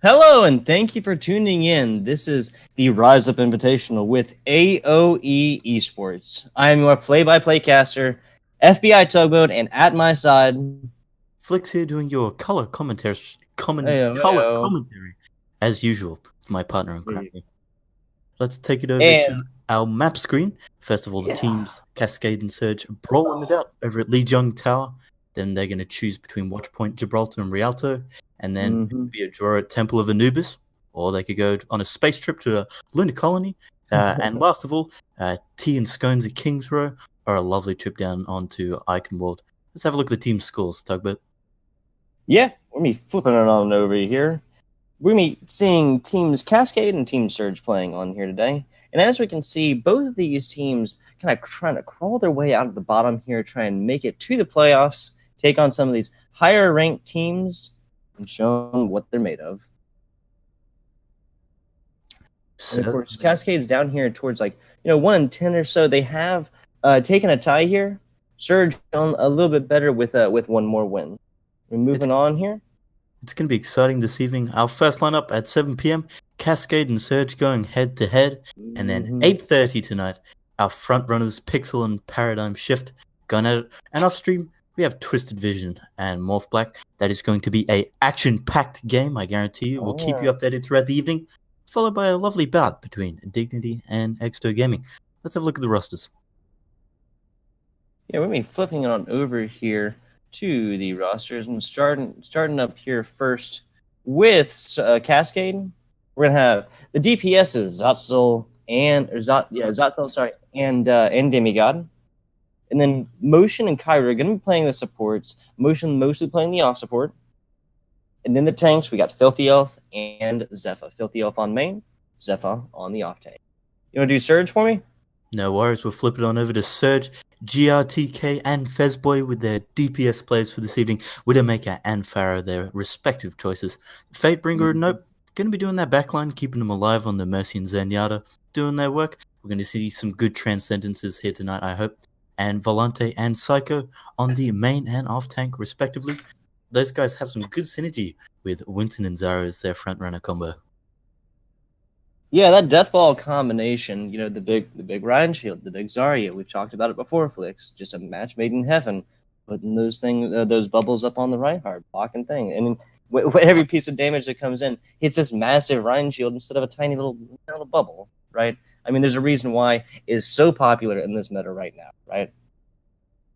Hello, and thank you for tuning in. This is the Rise Up Invitational with AOE Esports. I am your play-by-play caster, FBI Tugboat, and at my side, Flicks here doing your color commentary, color Ayo. commentary, as usual. It's my partner in crime here. Let's take it over And to our map screen. First of all, the yeah, teams Cascade and Surge brawling it out over at Lijiang Tower. Then they're going to choose between Watchpoint, Gibraltar, and Rialto, and then be a draw at Temple of Anubis, or they could go on a space trip to a lunar colony. And last of all, Tea and Scones at Kings Row, or a lovely trip down onto Icon World. Let's have a look at the team scores, Tugboat. yeah, we're gonna be flipping it on over here. We're gonna be seeing teams Cascade and Team Surge playing on here today. And as we can see, both of these teams kind of trying to crawl their way out of the bottom here, try and make it to the playoffs, take on some of these higher ranked teams, and show them what they're made of. And of course, Cascade's down here towards 1 and 10 or so. They have taken a tie here. Surge on a little bit better with one more win. We're moving on here. It's going to be exciting this evening. Our first lineup at 7 p.m. Cascade and Surge going head to head, and then 8:30 tonight. Our front runners Pixel and Paradigm Shift going at it, and off stream we have Twisted Vision and Morph Black. That is going to be a action-packed game. I guarantee you. We'll keep you updated throughout the evening, followed by a lovely bout between Dignity and Exto Gaming. Let's have a look at the rosters. Yeah, we're going to be flipping it on over here to the rosters and starting up here first with Cascade. We're going to have the DPSs, Zotzel and Demigod. And then Motion and Kyra are going to be playing the supports. Motion mostly playing the off support. And then the tanks, we got Filthy Elf and Zephyr. Filthy Elf on main, Zephyr on the off tank. You want to do Surge for me? No worries, we'll flip it on over to Surge, GRTK, and Fezboy with their DPS plays for this evening. Widowmaker and Pharaoh, their respective choices. Fatebringer, nope, going to be doing that backline, keeping them alive on the Mercy and Zenyatta, doing their work. We're going to see some good transcendences here tonight, I hope. And Volante and Psycho on the main and off tank, respectively. Those guys have some good synergy with Winston and Zara as their front runner combo. Yeah, that death ball combination, the big Ryan Shield, the big Zarya, we've talked about it before, Flix. Just a match made in heaven, putting those bubbles up on the Reinhardt, blocking thing. And every piece of damage that comes in hits this massive Ryan Shield instead of a tiny little bubble, right? I mean, there's a reason why it is so popular in this meta right now, right?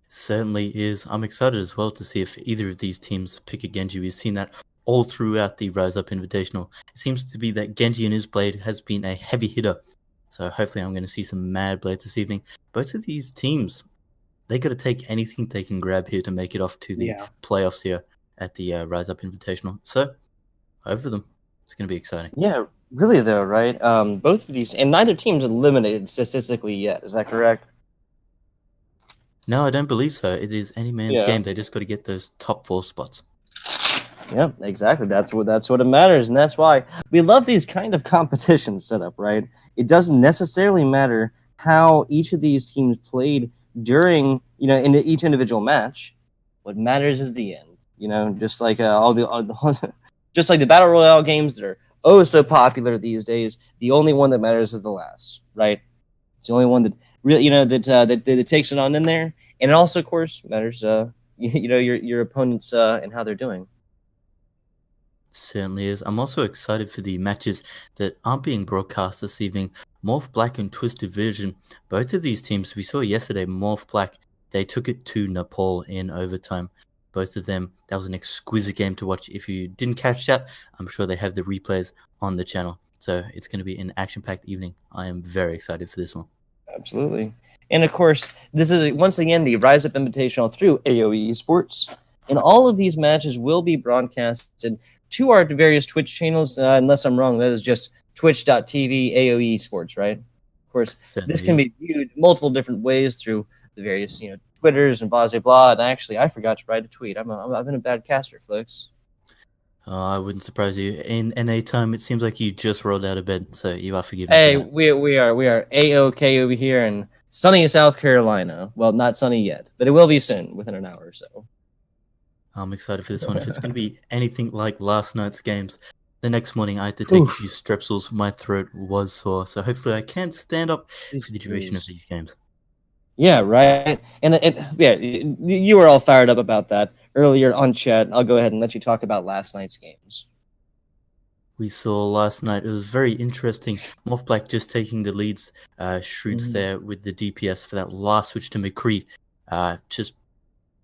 Certainly is. I'm excited as well to see if either of these teams pick a Genji. We've seen that all throughout the Rise Up Invitational. It seems to be that Genji and his blade has been a heavy hitter. So hopefully I'm going to see some mad blades this evening. Both of these teams, they got to take anything they can grab here to make it off to the playoffs here at the Rise Up Invitational. So over them. It's going to be exciting. Yeah, really though, right? Both of these, and neither team's eliminated statistically yet. Is that correct? No, I don't believe so. It is any man's game. They just got to get those top 4 spots. Yeah, exactly. That's what it matters, and that's why we love these kind of competitions set up, right? It doesn't necessarily matter how each of these teams played during, in each individual match. What matters is the end. Just like just like the battle royale games that are so popular these days. The only one that matters is the last, right? It's the only one that really, that takes it on in there, and it also, of course, matters. Your opponents and how they're doing. Certainly is. I'm also excited for the matches that aren't being broadcast this evening. Morph Black and Twisted Vision. Both of these teams, we saw yesterday, Morph Black, they took it to Nepal in overtime. Both of them, that was an exquisite game to watch. If you didn't catch that, I'm sure they have the replays on the channel. So it's going to be an action-packed evening. I am very excited for this one. Absolutely. And of course, this is once again the Rise Up Invitational through AOE Esports. And all of these matches will be broadcasted to our various Twitch channels, unless I'm wrong. That is just twitch.tv AOE Esports, right? Of course, this can be viewed multiple different ways through the various, Twitters and blah, blah, blah. And actually, I forgot to write a tweet. I've been a bad caster, Flix. I wouldn't surprise you. In NA time, it seems like you just rolled out of bed, so you are forgiven. Hey, we are A-OK over here in sunny South Carolina. Well, not sunny yet, but it will be soon, within an hour or so. I'm excited for this one. If it's going to be anything like last night's games, The next morning, I had to take a few Oof. strepsils. My throat was sore, so hopefully I can stand up Jeez, for the duration of please. these games. Yeah, right. And yeah, you were all fired up about that earlier on chat. I'll go ahead and let you talk about last night's games. We saw last night, it was very interesting. Morph Black just taking the leads, Shrewds Mhm. there with the DPS for that last switch to McCree, just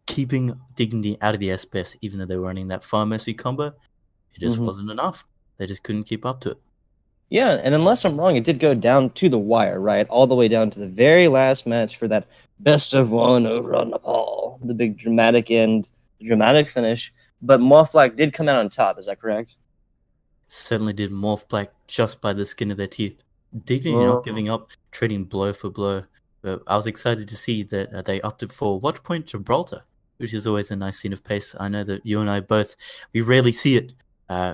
keeping Dignity out of the SPS, even though they were running that Fire Mercy combo. It just Mhm. wasn't enough. They just couldn't keep up to it. Yeah, and unless I'm wrong, it did go down to the wire, right? All the way down to the very last match for that best of one over on Nepal. The big dramatic end, the dramatic finish. But Moth Black did come out on top, is that correct? Certainly did Morph Black just by the skin of their teeth. Dignity not Oh. giving up, trading blow for blow. But I was excited to see that they opted for Watchpoint Gibraltar, which is always a nice scene of pace. I know that you and I both, we rarely see it.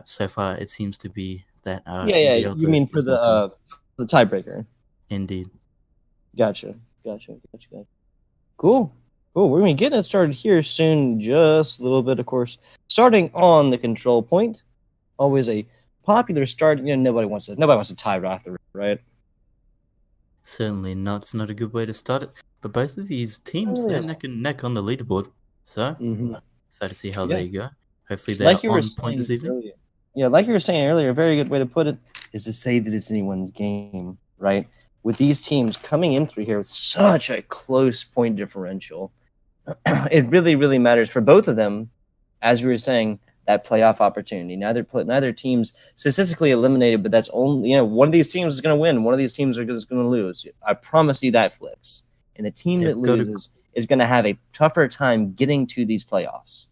So far, it seems to be that Yeah, you Gibraltar mean for is more common. the tiebreaker. Indeed. Gotcha. Cool. Cool. We're gonna be getting it started here soon, just a little bit, of course. Starting on the control point. Always a popular start. You know, nobody wants to tie right off the rip, right? Certainly not. It's not a good way to start it. But both of these teams, they're Yeah. neck and neck on the leaderboard. So, Mm-hmm. excited to see how Yeah. they go. Hopefully, they're Like you were on point this saying evening. earlier. Yeah, like you were saying earlier, a very good way to put it is to say that it's anyone's game, right? With these teams coming in through here with such a close point differential, it really matters for both of them, as we were saying, that playoff opportunity. Neither team's statistically eliminated, but that's only one of these teams is going to win. One of these teams is going to lose. I promise you that, Flicks. And the team that They've got to loses is going to have a tougher time getting to these playoffs.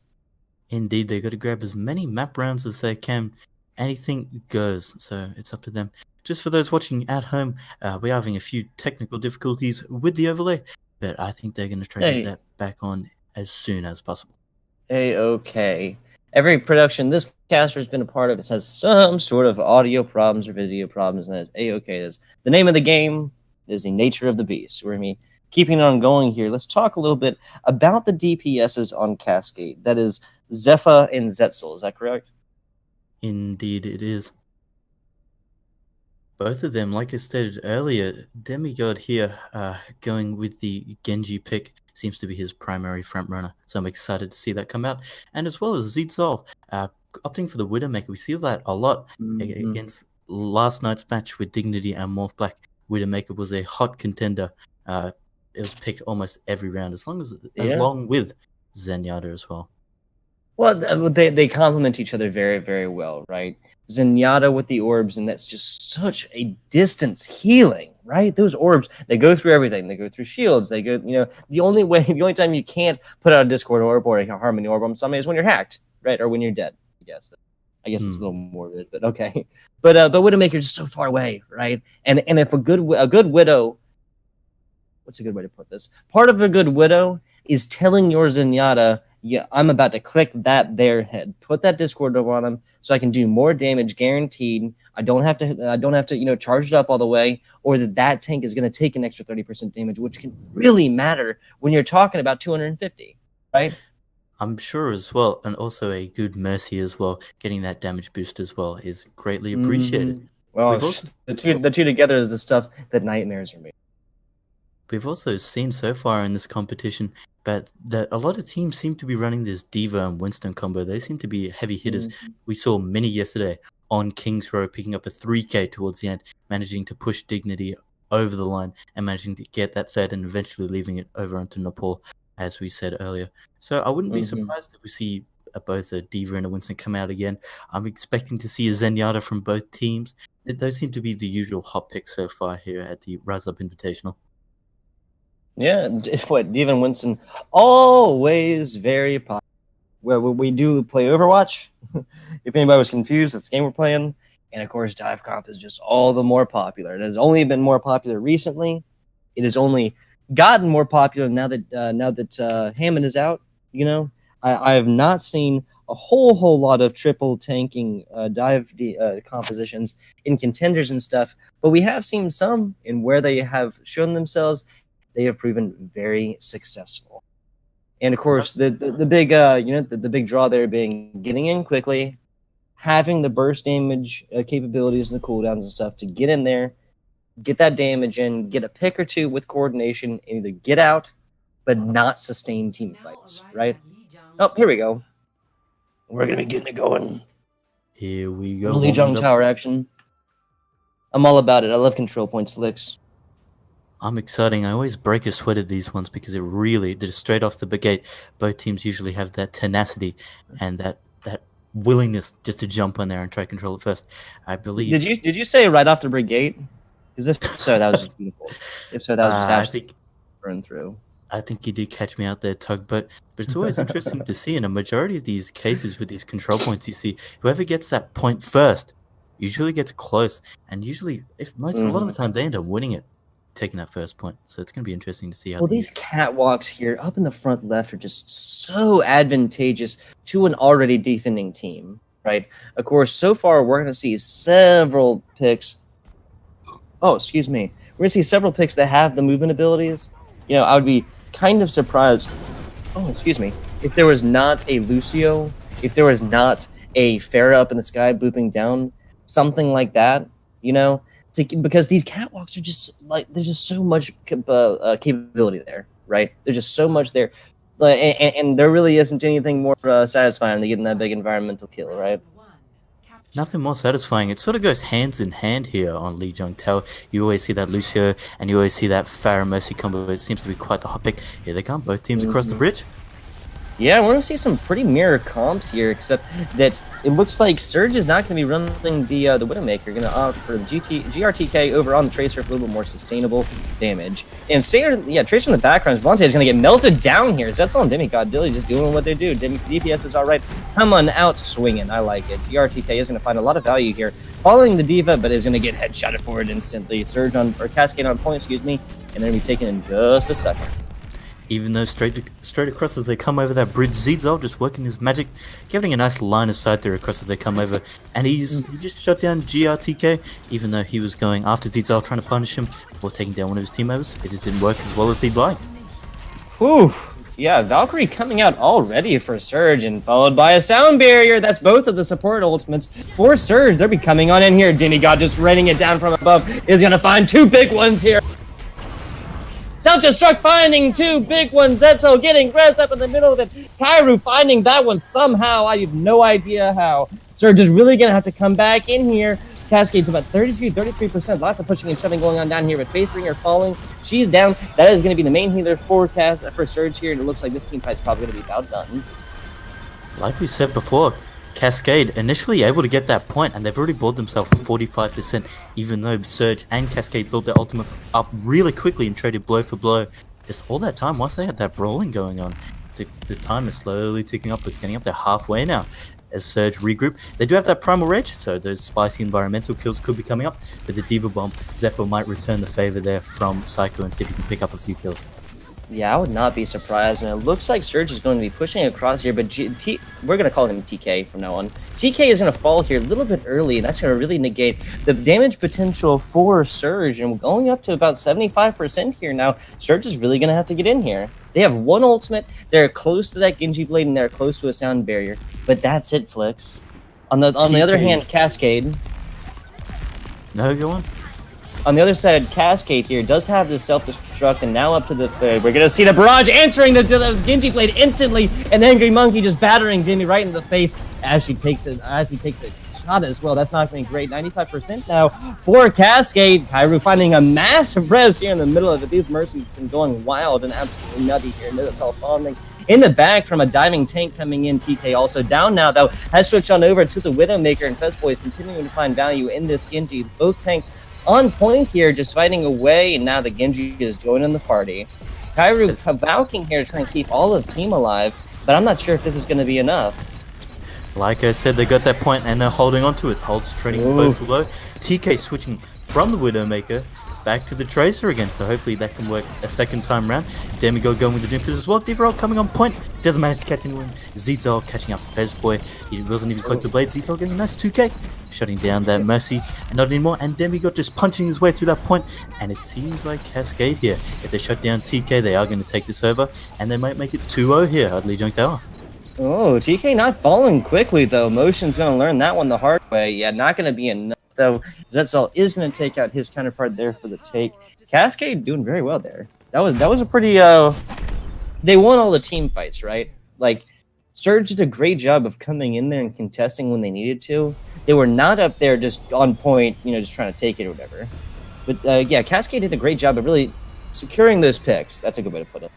Indeed, they got to grab as many map rounds as they can. Anything goes, so it's up to them. Just for those watching at home, we're having a few technical difficulties with the overlay, but I think they're going to try to get Hey, that back on as soon as possible. A-okay. Every production this caster has been a part of has some sort of audio problems or video problems, and that is A-okay. That's the name of the game. Is the nature of the beast. We're going to be keeping it on going here. Let's talk a little bit about the DPSs on Cascade. That is Zephyr and Zetzel. Is that correct? Indeed, it is. Both of them, like I stated earlier, Demigod here going with the Genji pick seems to be his primary front runner. So I'm excited to see that come out. And as well as Zitzal opting for the Widowmaker. We see that a lot Mm-hmm. against last night's match with Dignity and Morph Black. Widowmaker was a hot contender. It was picked almost every round, as Yeah. long with Zenyatta as well. Well, they complement each other very well, right? Zenyatta with the orbs, and that's just such a distance healing, right? Those orbs, they go through everything. They go through shields. They go, the only time you can't put out a Discord orb or a Harmony orb on somebody is when you're hacked, right? Or when you're dead. I guess it's a little morbid, but okay. But Widowmaker's just so far away, right? And if a good Widow, what's a good way to put this? Part of a good Widow is telling your Zenyatta, yeah, I'm about to click their head. Put that Discord over on them so I can do more damage guaranteed. I don't have to charge it up all the way, or that tank is going to take an extra 30% damage, which can really matter when you're talking about 250, right? I'm sure as well, and also a good Mercy as well. Getting that damage boost as well is greatly appreciated. Well, We've also the two together is the stuff that nightmares are made. we've also seen so far in this competition that a lot of teams seem to be running this Diva and Winston combo. They seem to be heavy hitters. We saw Mini yesterday on King's Row picking up a 3K towards the end, managing to push Dignity over the line and managing to get that third and eventually leaving it over onto Nepal, as we said earlier. So I wouldn't be surprised if we see both a Diva and a Winston come out again. I'm expecting to see a Zenyatta from both teams. Those seem to be the usual hot picks so far here at the Rise Up Invitational. Yeah, Steven Winston, always very popular. Well, we do play Overwatch. If anybody was confused, that's the game we're playing. And of course, Dive Comp is just all the more popular. It has only been more popular recently. It has only gotten more popular now that Hammond is out. I have not seen a whole lot of triple tanking compositions in contenders and stuff, but we have seen some in where they have shown themselves. They have proven very successful. And of course, the big the big draw there being getting in quickly, having the burst damage capabilities and the cooldowns and stuff to get in there, get that damage in, get a pick or two with coordination, and either get out, but not sustain team fights, right? Oh, here we go. We're going to be getting it going. Here we go. Lee Jong Tower action. I'm all about it. I love control points, Licks. I'm exciting. I always break a sweat at these ones because it really, just straight off the gate, both teams usually have that tenacity and that willingness just to jump on there and try to control it first. I believe. Did you say right off the brigade? Because if so, that was just beautiful. If so, that was just absolutely burn through. I think you did catch me out there, Tug, but it's always interesting to see in a majority of these cases with these control points, you see whoever gets that point first usually gets close, and usually, a lot of the time, they end up winning it, taking that first point. So it's going to be interesting to see how. Well, these catwalks here up in the front left are just so advantageous to an already defending team, right? Of course, so far we're going to see several picks. Oh, excuse me. We're going to see several picks that have the movement abilities. You know, I would be kind of surprised. Oh, excuse me. If there was not a Lucio, if there was not a Pharah up in the sky booping down, something like that, you know, because these catwalks are just like there's just so much capability there, right? There's just so much there, and there really isn't anything more satisfying than getting that big environmental kill, right? Nothing more satisfying. It sort of goes hands in hand here on Lee Jong Tower. You always see that Lucio and you always see that Pharah Mercy combo. It seems to be quite the hot pick. Here they come, both teams across the bridge. Yeah, we're going to see some pretty mirror comps here, except that it looks like Surge is not going to be running the Widowmaker. Going to opt for the GRTK over on the Tracer for a little bit more sustainable damage. And Tracer in the background, Volante is going to get melted down here. Zetzel and Demigod Dilly just doing what they do. DPS is all right. Come out swinging. I like it. GRTK is going to find a lot of value here, following the Diva, but is going to get headshotted for it instantly. Surge or Cascade on point, excuse me, and they're going to be taken in just a second. Even though straight across as they come over that bridge, Zizal just working his magic, giving a nice line of sight there across as they come over, and he just shot down GRTK, even though he was going after Zizal trying to punish him before taking down one of his team members. It just didn't work as well as he'd like. Whew. Yeah, Valkyrie coming out already for Surge, and followed by a sound barrier. That's both of the support ultimates for Surge. They'll be coming on in here. Demigod just raining it down from above is going to find two big ones here. Self-destruct finding two big ones. Zetzel getting Rez up in the middle of it. Kairu finding that one somehow. I have no idea how. Surge is really going to have to come back in here. Cascade's about 33%. Lots of pushing and shoving going on down here with Faithbringer falling. She's down. That is going to be the main healer for Surge here. And it looks like this team fight's probably going to be about done. Like we said before, Cascade initially able to get that point, and they've already bought themselves 45%, even though Surge and Cascade built their ultimates up really quickly and traded blow for blow. Just all that time, once they had that brawling going on, the time is slowly ticking up. It's getting up to halfway now. As Surge regroup, they do have that primal rage, so those spicy environmental kills could be coming up, but the Diva Bomb, Zephyr might return the favor there from Psycho and see if he can pick up a few kills. Yeah, I would not be surprised, and it looks like Surge is going to be pushing across here, but we're going to call him TK from now on. TK is going to fall here a little bit early, and that's going to really negate the damage potential for Surge, and we're going up to about 75% here now. Surge is really going to have to get in here. They have one ultimate, they're close to that Genji Blade, and they're close to a sound barrier, but that's it, Flix. On the other hand, Cascade. No, go on. On the other side, Cascade here does have this self-destruct, and now up to the third. We're going to see the barrage answering the Genji Blade instantly, and Angry Monkey just battering Jimmy right in the face as he takes a shot as well. That's not going to be great. 95% now for Cascade. Kairu finding a massive res here in the middle of it. These Mercies have been going wild and absolutely nutty here. No, it's all falling. In the back from a diving tank coming in. TK also down now, though. Has switched on over to the Widowmaker, and Fezboy is continuing to find value in this Genji. Both tanks on point here, just fighting away, and now the Genji is joining the party. Kairu Valking here to try and keep all of team alive, but I'm not sure if this is going to be enough. Like I said, they got that point and they're holding on to it. Holds trading both for low. TK switching from the Widowmaker back to the Tracer again, so hopefully that can work a second time round. Demigod going with the Doomfist as well. Divarol coming on point. Doesn't manage to catch anyone. Zizal catching up Fezboy. He wasn't even close to the blade. Zizal getting a nice 2k. Shutting down that Mercy. And not anymore. And Demigod just punching his way through that point. And it seems like Cascade here. If they shut down TK, they are going to take this over. And they might make it 2-0 here at Lee Jong Tower. Oh, TK not falling quickly, though. Motion's going to learn that one the hard way. Yeah, not going to be enough, though. Zetzel is going to take out his counterpart there for the take. Cascade doing very well there. That was a pretty... They won all the team fights, right? Like, Surge did a great job of coming in there and contesting when they needed to. They were not up there just on point, just trying to take it or whatever. But, yeah, Cascade did a great job of really securing those picks. That's a good way to put it.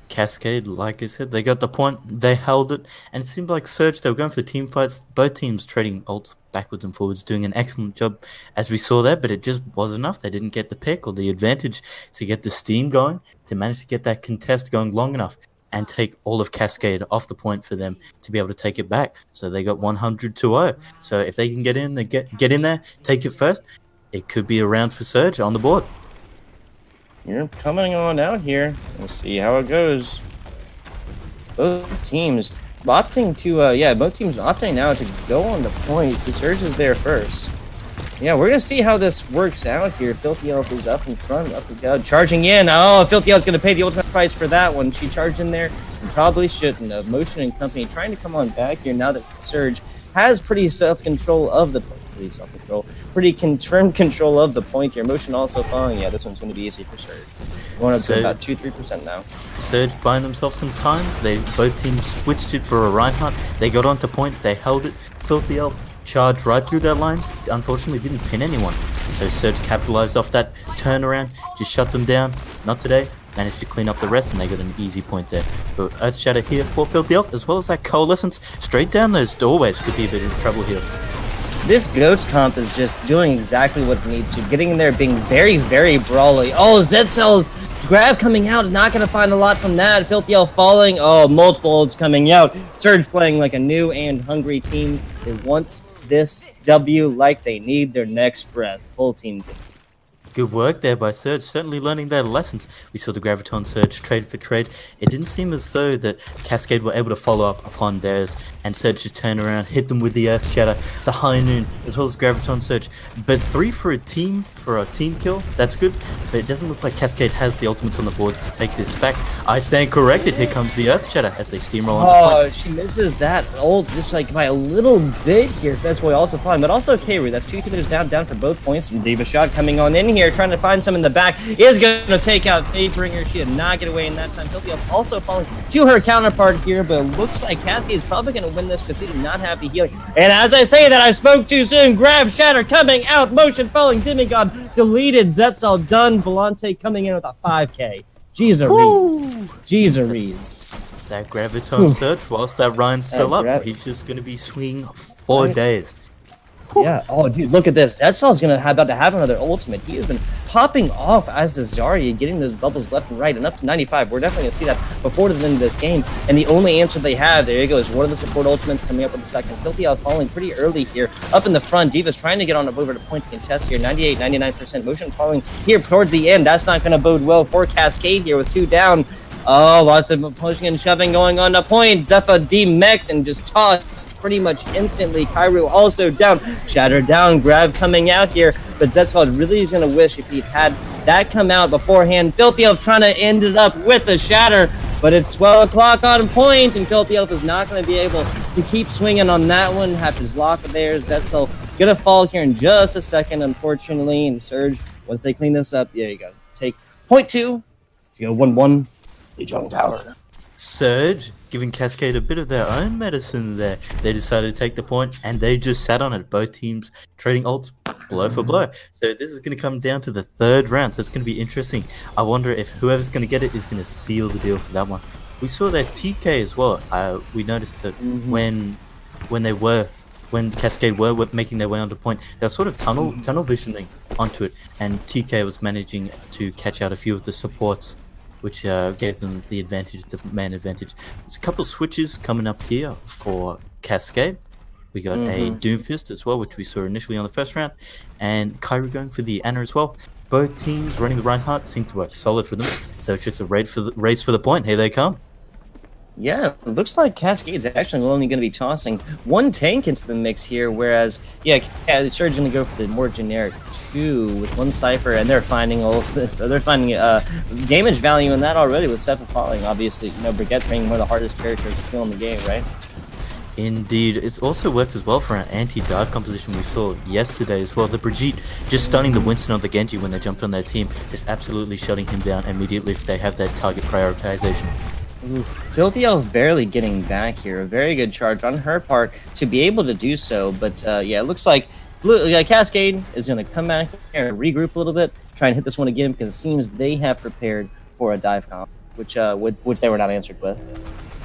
Cascade, like I said, they got the point, they held it, and it seemed like Surge, they were going for the team fights, both teams trading ults backwards and forwards, doing an excellent job as we saw there, but it just wasn't enough. They didn't get the pick or the advantage to get the steam going, to manage to get that contest going long enough and take all of Cascade off the point for them to be able to take it back. So they got 100-0. So if they can get in there, take it first, it could be a round for Surge on the board. You're coming on out here. We'll see how it goes. Both teams opting to, both teams opting now to go on the point. The Surge is there first. Yeah, we're going to see how this works out here. Filthy Elf is up in front, up and down, charging in. Oh, Filthy Elf's going to pay the ultimate price for that one. She charged in there and probably shouldn't have. Motion and company trying to come on back here now that Surge has pretty self-control of the point. Pretty confirmed control of the point here. Motion also falling. Yeah, this one's going to be easy for Surge. Going up to about 2-3% now. Surge buying themselves some time. Both teams switched it for a Reinhardt. They got onto point. They held it. Filthy Elf charged right through their lines. Unfortunately, didn't pin anyone. So Surge capitalized off that turnaround. Just shut them down. Not today. Managed to clean up the rest, and they got an easy point there. But Earthshatter here for Filthy Elf, as well as that Coalescence. Straight down those doorways could be a bit of trouble here. This Goats comp is just doing exactly what it needs to. Getting in there, being very, very brawly. Oh, Zetzel's grab coming out. Not going to find a lot from that. Filthy Elf falling. Oh, multiple ults coming out. Surge playing like a new and hungry team. They want this W like they need their next breath. Full team game. Good work there by Surge, certainly learning their lessons. We saw the Graviton Surge trade for trade. It didn't seem as though that Cascade were able to follow up upon theirs, and Surge just turned around, hit them with the Earth Shatter, the High Noon, as well as Graviton Surge. But 3 for a team kill, that's good, but it doesn't look like Cascade has the ultimates on the board to take this back. I stand corrected, here comes the Earth Shatter as they steamroll on the point. She misses that ult just like by a little bit here. Fezboy also falling, but also Kayru. That's 2 hitters down for both points. Diva Shot coming on in here, trying to find some in the back, is going to take out Fatebringer. She did not get away in that time. Filthy Elf also falling to her counterpart here, but it looks like Cascade is probably going to win this because they do not have the healing. And as I say that, I spoke too soon. Grab Shatter coming out, Motion falling, Demigod deleted, Zetzel done, Volante coming in with a 5k. Jeez-a-rees. That Graviton Surge, whilst that Ryan's still up, he's just going to be swinging 4 days. Yeah. Oh, dude, look at this. Zetzel's about to have another ultimate. He has been popping off as the Zarya, getting those bubbles left and right, and up to 95. We're definitely going to see that before the end of this game. And the only answer they have, there you go, is one of the support ultimates coming up with the second. Filthy Elf falling pretty early here. Up in the front, Diva's trying to get on over to point to contest here. 98, 99% motion falling here towards the end. That's not going to bode well for Cascade here with 2 down. Oh, lots of pushing and shoving going on to point. Zephyr demeched and just tossed pretty much instantly. Kairu also down. Shatter down. Grab coming out here. But Zetzel really is going to wish if he'd had that come out beforehand. Filthy Elf trying to end it up with the Shatter. But it's 12 o'clock on point, and Filthy Elf is not going to be able to keep swinging on that one. Have to block it there. Zetzel going to fall here in just a second, unfortunately. And Surge, once they clean this up, there you go. Take point 2. You go 1-1. Young Tower. Surge giving Cascade a bit of their own medicine there. They decided to take the point, and they just sat on it. Both teams trading ults blow for blow. So this is going to come down to the 3rd round, so it's going to be interesting. I wonder if whoever's going to get it is going to seal the deal for that one. We saw that TK as well. We noticed that when Cascade were making their way onto point, they were sort of tunnel visioning onto it, and TK was managing to catch out a few of the supports, which gave them the advantage, the man advantage. There's a couple switches coming up here for Cascade. We got a Doomfist as well, which we saw initially on the first round, and Kairu going for the Ana as well. Both teams running the Reinhardt seem to work solid for them, so it's just a race for the point. Here they come. Yeah, it looks like Cascade's actually only going to be tossing one tank into the mix here, whereas, yeah, Surge's going to go for the more generic 2 with one Cypher, and they're finding damage value in that already with Sepha falling. Obviously, Brigitte being one of the hardest characters to kill in the game, right? Indeed, it's also worked as well for an anti-dive composition we saw yesterday as well. The Brigitte just stunning the Winston or the Genji when they jumped on their team, just absolutely shutting him down immediately if they have that target prioritization. Ooh, Filthy Elf barely getting back here. A very good charge on her part to be able to do so. But yeah, it looks like Cascade is going to come back here and regroup a little bit, try and hit this one again because it seems they have prepared for a dive comp, which they were not answered with.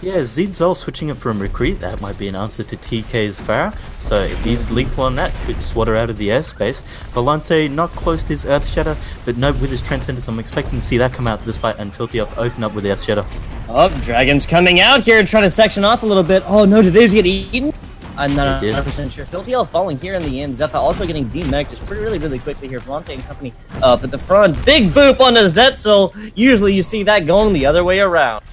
Yeah, Zidzal switching it from Recruit, that might be an answer to TK's Pharah. So if he's lethal on that, could swat her out of the airspace. Volante not close to his Earth Shatter, but no, with his Transcendence, I'm expecting to see that come out this fight and Filthy Elf open up with the Earth Shatter. Oh, Dragon's coming out here trying to section off a little bit. Oh no, did these get eaten? I'm not 100% sure. Filthy Elf falling here in the end. Zephyr also getting demech just really quickly here. Volante and company up at the front. Big boop on the Zetzel. Usually you see that going the other way around.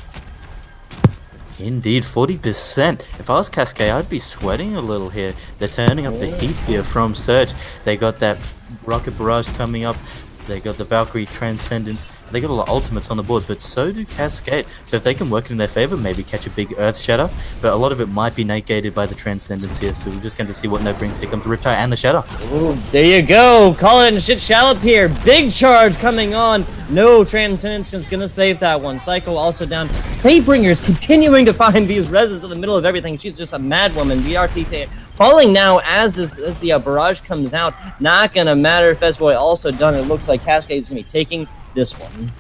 Indeed, 40%. If I was Cascade, I'd be sweating a little here. They're turning up the heat here from Surge. They got that Rocket Barrage coming up. They got the Valkyrie Transcendence. They got a lot of ultimates on the board, but so do Cascade. So if they can work in their favor, maybe catch a big Earth Shatter. But a lot of it might be negated by the Transcendence here, so we're just going to see what No brings. Here comes the Riptide and the Shatter. Ooh, there you go. Call it and shit shallop here. Big charge coming on. No Transcendence is going to save that one. Psycho also down. Faybringer's continuing to find these reses in the middle of everything. She's just a mad woman. BRT falling now as the barrage comes out. Not going to matter. Fezboy also done. It looks like Cascade's going to be taking this one.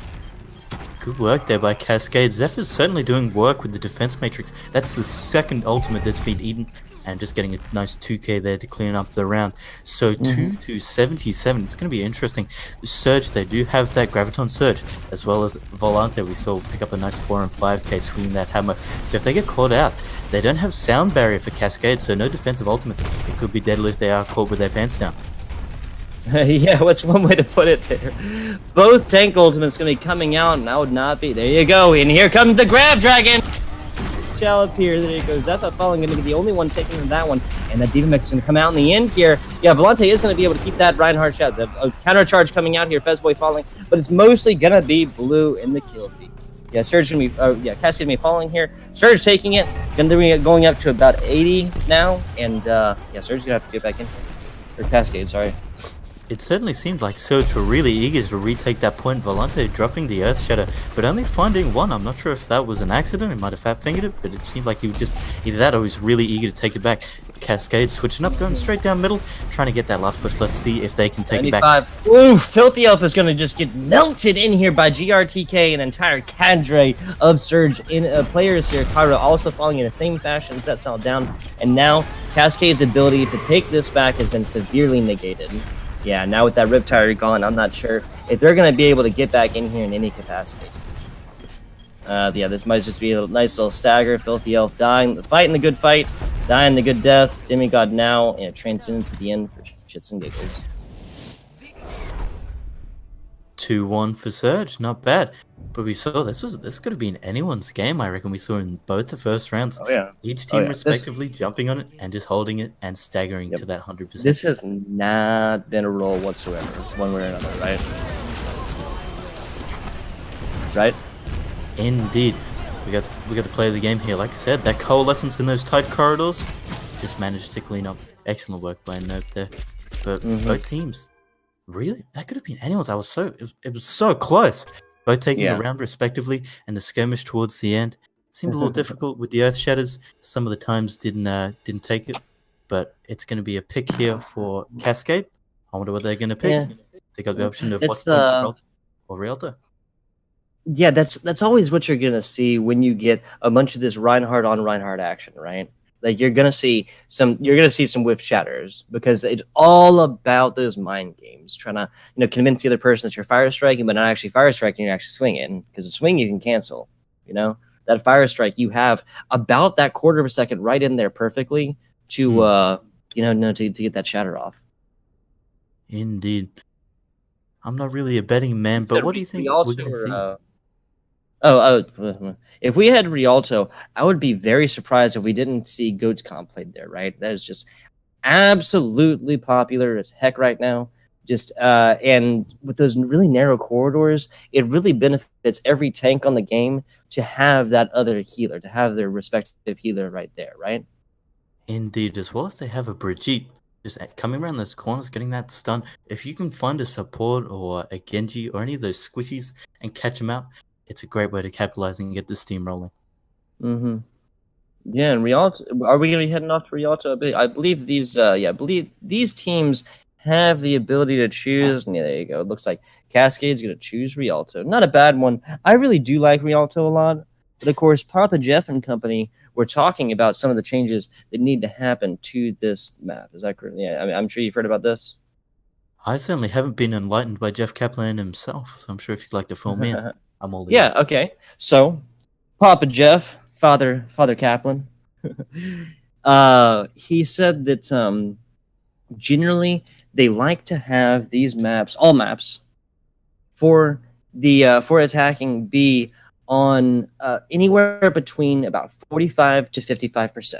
Good work there by Cascade. Zephyr's certainly doing work with the defense matrix. That's the second ultimate that's been eaten, and just getting a nice 2k there to clean up the round. So 2 to 77. It's going to be interesting. Surge, they do have that Graviton Surge, as well as Volante. We saw pick up a nice 4 and 5k swinging that hammer. So if they get caught out, they don't have sound barrier for Cascade, so no defensive ultimates. It could be deadly if they are caught with their pants down. Yeah, what's one way to put it there? Both tank ultimates gonna be coming out, and I would not be. There you go, and here comes the grab dragon. Shallop here. There you go. Zephyr falling, gonna be the only one taking that one, and that Diva Mech is gonna come out in the end here. Yeah, Volante is gonna be able to keep that Reinhardt shot. The counter charge coming out here. Fezboy falling, but it's mostly gonna be blue in the kill feed. Yeah, Surge gonna be. Cascade gonna be falling here. Surge taking it, going up to about 80 now, and yeah, Surge's gonna have to get back in here. Or Cascade, sorry. It certainly seemed like Surge were really eager to retake that point. Volante dropping the Earth Shatter, but only finding one. I'm not sure if that was an accident. He might have fat-fingered it, but it seemed like he would just either that or he was really eager to take it back. Cascade switching up, going straight down middle, trying to get that last push. Let's see if they can take 95. It back. Ooh, Filthy Elf is going to just get melted in here by GRTK, an entire cadre of Surge players here. Kyra also falling in the same fashion. That's all down, and now Cascade's ability to take this back has been severely negated. Yeah, now with that Riptide gone, I'm not sure if they're going to be able to get back in here in any capacity. Yeah, this might just be a nice little stagger. Filthy Elf dying, fighting the good fight, dying the good death. Demigod now, and Transcendence at the end for shits and giggles. 2-1 for Surge, not bad. But we saw this could have been anyone's game. I reckon we saw in both the first rounds. Oh yeah, each team respectively jumping on it and just holding it and staggering to that 100%. This has not been a roll whatsoever, one way or another, right? Right? Indeed, we got to play the game here. Like I said, that coalescence in those tight corridors just managed to clean up. Excellent work by Nope there. But both teams, really, that could have been anyone's. It was so close. Both taking a round respectively, and the skirmish towards the end seemed a little difficult with the Earth Shatters. Some of the times didn't take it, but it's going to be a pick here for Cascade. I wonder what they're going to pick. Yeah. They got the option of or Realtor. Yeah, that's always what you're gonna see when you get a bunch of this Reinhardt on Reinhardt action, right? Like you're gonna see some whiff shatters because it's all about those mind games, trying to convince the other person that you're fire striking, but not actually fire striking. You're actually swinging because the swing you can cancel. That fire strike you have about that quarter of a second right in there perfectly to to get that shatter off. Indeed, I'm not really a betting man, but what do you think we're gonna see? If we had Rialto, I would be very surprised if we didn't see Goats Comp played there, right? That is just absolutely popular as heck right now. Just and with those really narrow corridors, it really benefits every tank on the game to have that other healer, to have their respective healer right there, right? Indeed, as well if they have a Brigitte just coming around those corners, getting that stun. If you can find a support or a Genji or any of those squishies and catch them out, it's a great way to capitalize and get the steam rolling. Mm-hmm. Yeah, and Rialto, are we going to be heading off to Rialto a bit? I believe I believe these teams have the ability to choose. Yeah, there you go. It looks like Cascade's going to choose Rialto. Not a bad one. I really do like Rialto a lot. But of course, Papa Jeff and company were talking about some of the changes that need to happen to this map. Is that correct? Yeah, I mean, I'm sure you've heard about this. I certainly haven't been enlightened by Jeff Kaplan himself, so I'm sure if you'd like to fill me in, I'm all ears. Yeah, okay. So, Papa Jeff, Father Kaplan, he said that generally they like to have these maps, all maps, for the for attacking be on anywhere between about 45 to 55%.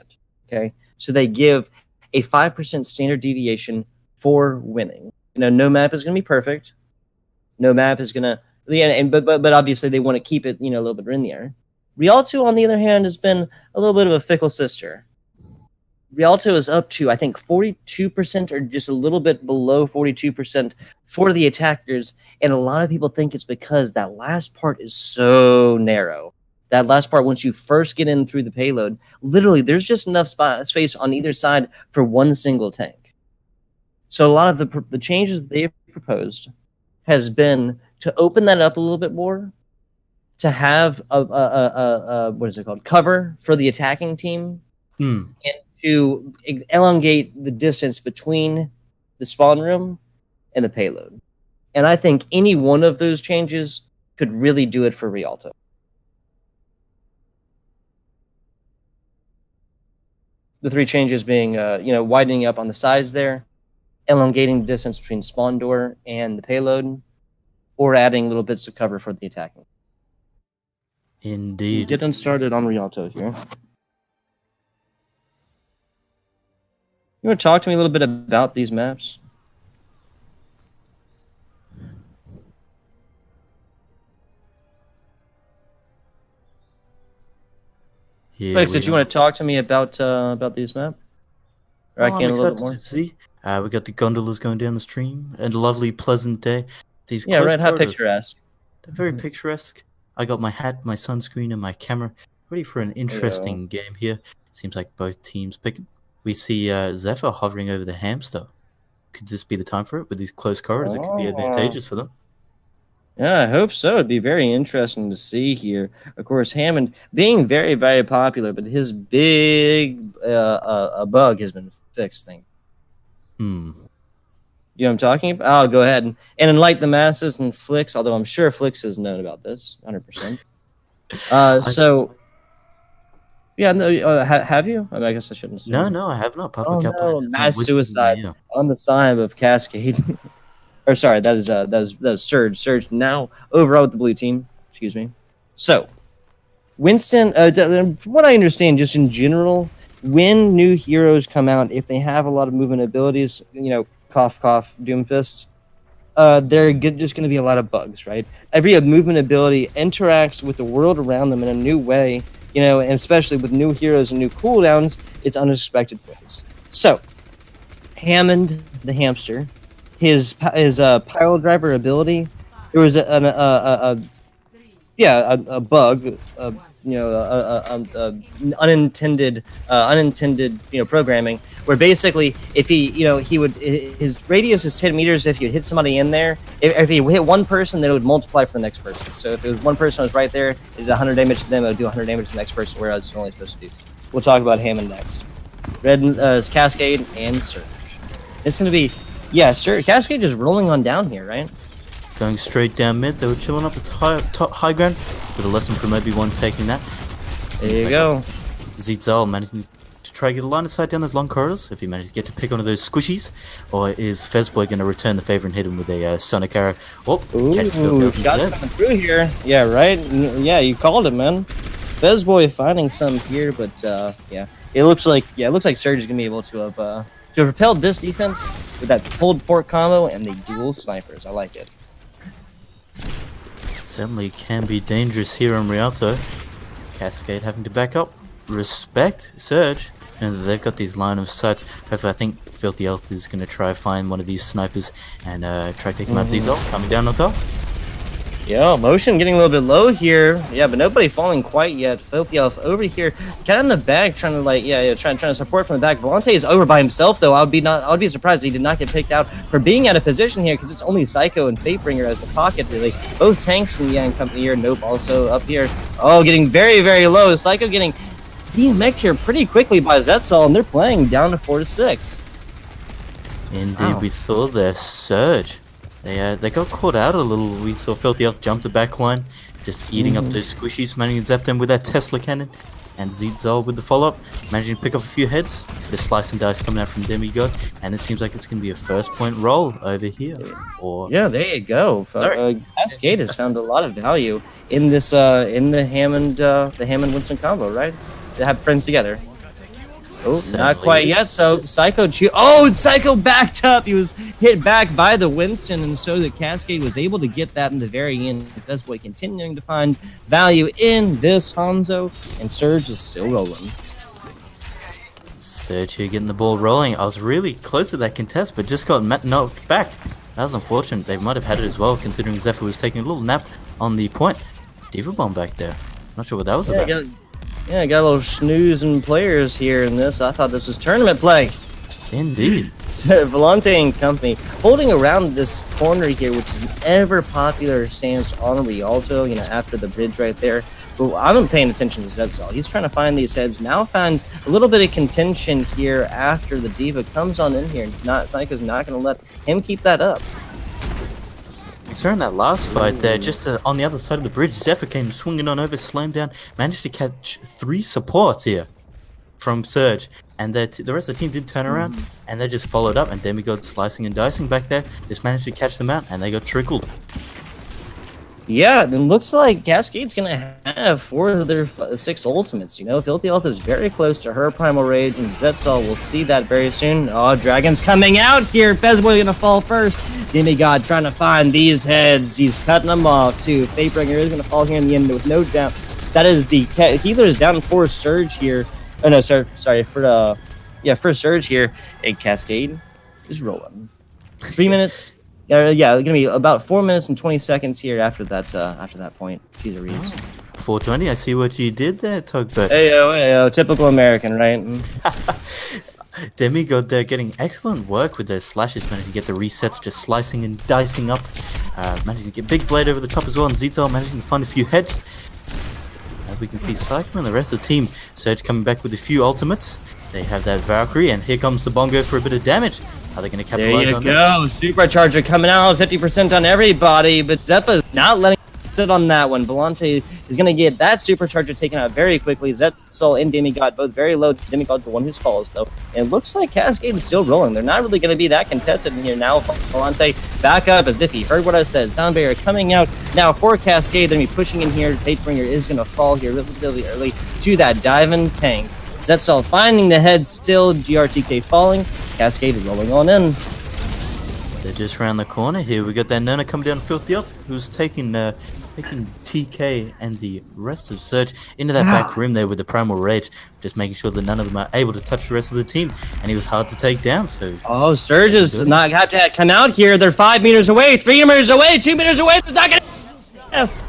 Okay, so they give a 5% standard deviation for winning. No map is going to be perfect. No map is going to but obviously they want to keep it a little bit in the air. Rialto, on the other hand, has been a little bit of a fickle sister. Rialto is up to, I think, 42% or just a little bit below 42% for the attackers, and a lot of people think it's because that last part is so narrow. That last part, once you first get in through the payload, literally there's just enough space on either side for one single tank. So a lot of the changes they've proposed has been to open that up a little bit more, to have a what is it called, cover for the attacking team, and to elongate the distance between the spawn room and the payload. And I think any one of those changes could really do it for Rialto. The three changes being, widening up on the sides there, elongating the distance between spawn door and the payload, or adding little bits of cover for the attacking. Indeed. Getting started on Rialto here. You want to talk to me a little bit about these maps? Flex, did you want to talk to me about these maps? Or I can a little bit more. To see. We got the gondolas going down the stream, and a lovely, pleasant day. These right. How picturesque. They're very picturesque. I got my hat, my sunscreen, and my camera ready for an interesting game here. Seems like both teams picking. We see Zephyr hovering over the hamster. Could this be the time for it? With these close corridors, it could be advantageous for them. Yeah, I hope so. It'd be very interesting to see here. Of course, Hammond being very, very popular, but his big bug has been fixed. You know what I'm talking about? I'll go ahead and enlighten the masses and Flix, although I'm sure Flix has known about this 100%. Yeah, no, have you? I guess I shouldn't assume. No, I have not. Mass suicide on the side of Cascade. Or sorry, that is Surge. Surge now overall with the blue team. Excuse me. So, Winston, from what I understand, just in general, when new heroes come out, if they have a lot of movement abilities, cough, cough, Doomfist, they're just going to be a lot of bugs, right? Every movement ability interacts with the world around them in a new way, and especially with new heroes and new cooldowns, it's unexpected ways. So, Hammond, the hamster, his pile driver ability, there was a bug, unintended programming, where basically if his radius is 10 meters. If you hit somebody in there, if he hit one person, then it would multiply for the next person. So if it was one person was right there, it did 100 damage to them, it would do 100 damage to the next person, whereas it's only supposed to do. We'll talk about Hammond next. Red is Cascade and Surge. It's going to be, Surge. Cascade just rolling on down here, right? Going straight down mid. They were chilling up the high ground with a lesson from Obi-Wan taking that. There you go. Zitzel managing to try to get a line of sight down those long corridors if he manages to get to pick one of those squishies, or is Fezboy going to return the favor and hit him with a Sonic Arrow? Oh, catches Ooh, shots coming through here. Yeah, right. Yeah, you called it, man. Fezboy finding some here, but yeah, it looks like Surge is gonna be able to have repelled this defense with that pulled port combo and the dual snipers. I like it. Certainly can be dangerous here on Rialto. Cascade having to back up. Respect Surge, and they've got these line of sights. Hopefully, I think Filthy Elf is going to try to find one of these snipers and try to take him out. Zito coming down on top. Yeah, motion getting a little bit low here. Yeah, but nobody falling quite yet. Filthy Elf over here, kind of in the back, trying to trying to support from the back. Volante is over by himself though. I would be surprised if he did not get picked out for being out of position here, because it's only Psycho and Fatebringer as the pocket really. Both tanks in the company here. Nope, also up here. Oh, getting very, very low. Psycho getting DMX'd here pretty quickly by Zetzal, and they're playing down to 4-6. Indeed, Wow. we saw their Surge. They got caught out a little. We saw Filthy Elf jump the back line, just eating up those squishies, managing to zap them with that Tesla cannon. And Zetzal with the follow-up, managing to pick off a few heads. The slice and dice coming out from Demigod, and it seems like it's going to be a first-point roll over here. Or Yeah, there you go. Cascade has found a lot of value in this in the Hammond Winston combo, right? To have friends together. Oh, Certainly. not quite yet. So Psycho Psycho backed up. He was hit back by the Winston, and so the Cascade was able to get that in the very end. Fezboy continuing to find value in this Hanzo, and Surge is still rolling. Surge here getting the ball rolling. I was really close to that contest, but just got knocked back. That was unfortunate. They might have had it as well, considering Zephyr was taking a little nap on the point. Diva Bomb back there. Not sure what that was about. Got a little snoozing players here in this. I thought this was tournament play. Indeed. So Volante and company holding around this corner here, which is an ever popular stance on Rialto, after the bridge right there. But I'm paying attention to Zetzal. He's trying to find these heads. Now finds a little bit of contention here after the Diva comes on in here. Psycho's not going to let him keep that up. So in that last fight there, just on the other side of the bridge, Zephyr came swinging on over, slammed down, managed to catch 3 supports here from Surge. And the rest of the team did turn around, and they just followed up, and Demigod slicing and dicing back there, just managed to catch them out, and they got trickled. Yeah, it looks like Cascade's gonna have 4 of their 6 ultimates. Filthy Elf is very close to her Primal Rage, and Zetzal will see that very soon. Oh, Dragon's coming out here. Fezboy gonna fall first. Demigod trying to find these heads. He's cutting them off too. Fatebringer is gonna fall here in the end with no doubt. That is the healer is down for Surge here. Oh no, sorry for Surge here. A Cascade is rolling. 3 minutes. Yeah, it's gonna be about 4 minutes and 20 seconds here after that point. She's a Reeves. 420, I see what you did there, Tugbert. Hey, typical American, right? Demigod there getting excellent work with those slashes, managing to get the resets, just slicing and dicing up. Managing to get Big Blade over the top as well, and Zetzal managing to find a few heads. We can see Cyclone and the rest of the team. Surge coming back with a few ultimates. They have that Valkyrie, and here comes the Bongo for a bit of damage. Are they going to capitalize on this? There you go. Supercharger coming out, 50% on everybody, but Zeppa's not letting sit on that one. Volante is going to get that supercharger taken out very quickly. Zetzal and Demigod both very low. Demigod's the one who falls, though. And it looks like Cascade is still rolling. They're not really going to be that contested in here now. Volante back up as if he heard what I said. Sound barrier coming out now for Cascade. They're going to be pushing in here. Fatebringer is going to fall here really early to that diving tank. Zetzal finding the head still. GRTK falling. Cascade rolling on in. They're just around the corner here. We got that Nona coming down, Filthy Elf, who's taking TK and the rest of Surge into that back room there with the Primal Rage, just making sure that none of them are able to touch the rest of the team. And he was hard to take down. So Surge is not have to come out here. They're 5 meters away, 3 meters away, 2 meters away. They're not gonna. Yes.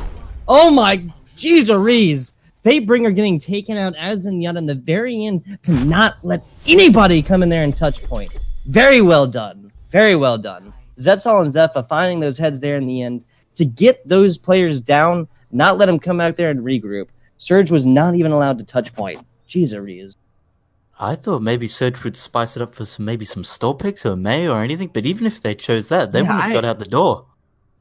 Oh my jeez. Fatebringer getting taken out as in yet in the very end to not let anybody come in there and touch point. Very well done. Very well done. Zetzal and Zephyr finding those heads there in the end to get those players down, not let them come out there and regroup. Surge was not even allowed to touch point. Jeez. I thought maybe Surge would spice it up for maybe some store picks or May or anything, but even if they chose that, they wouldn't have got out the door.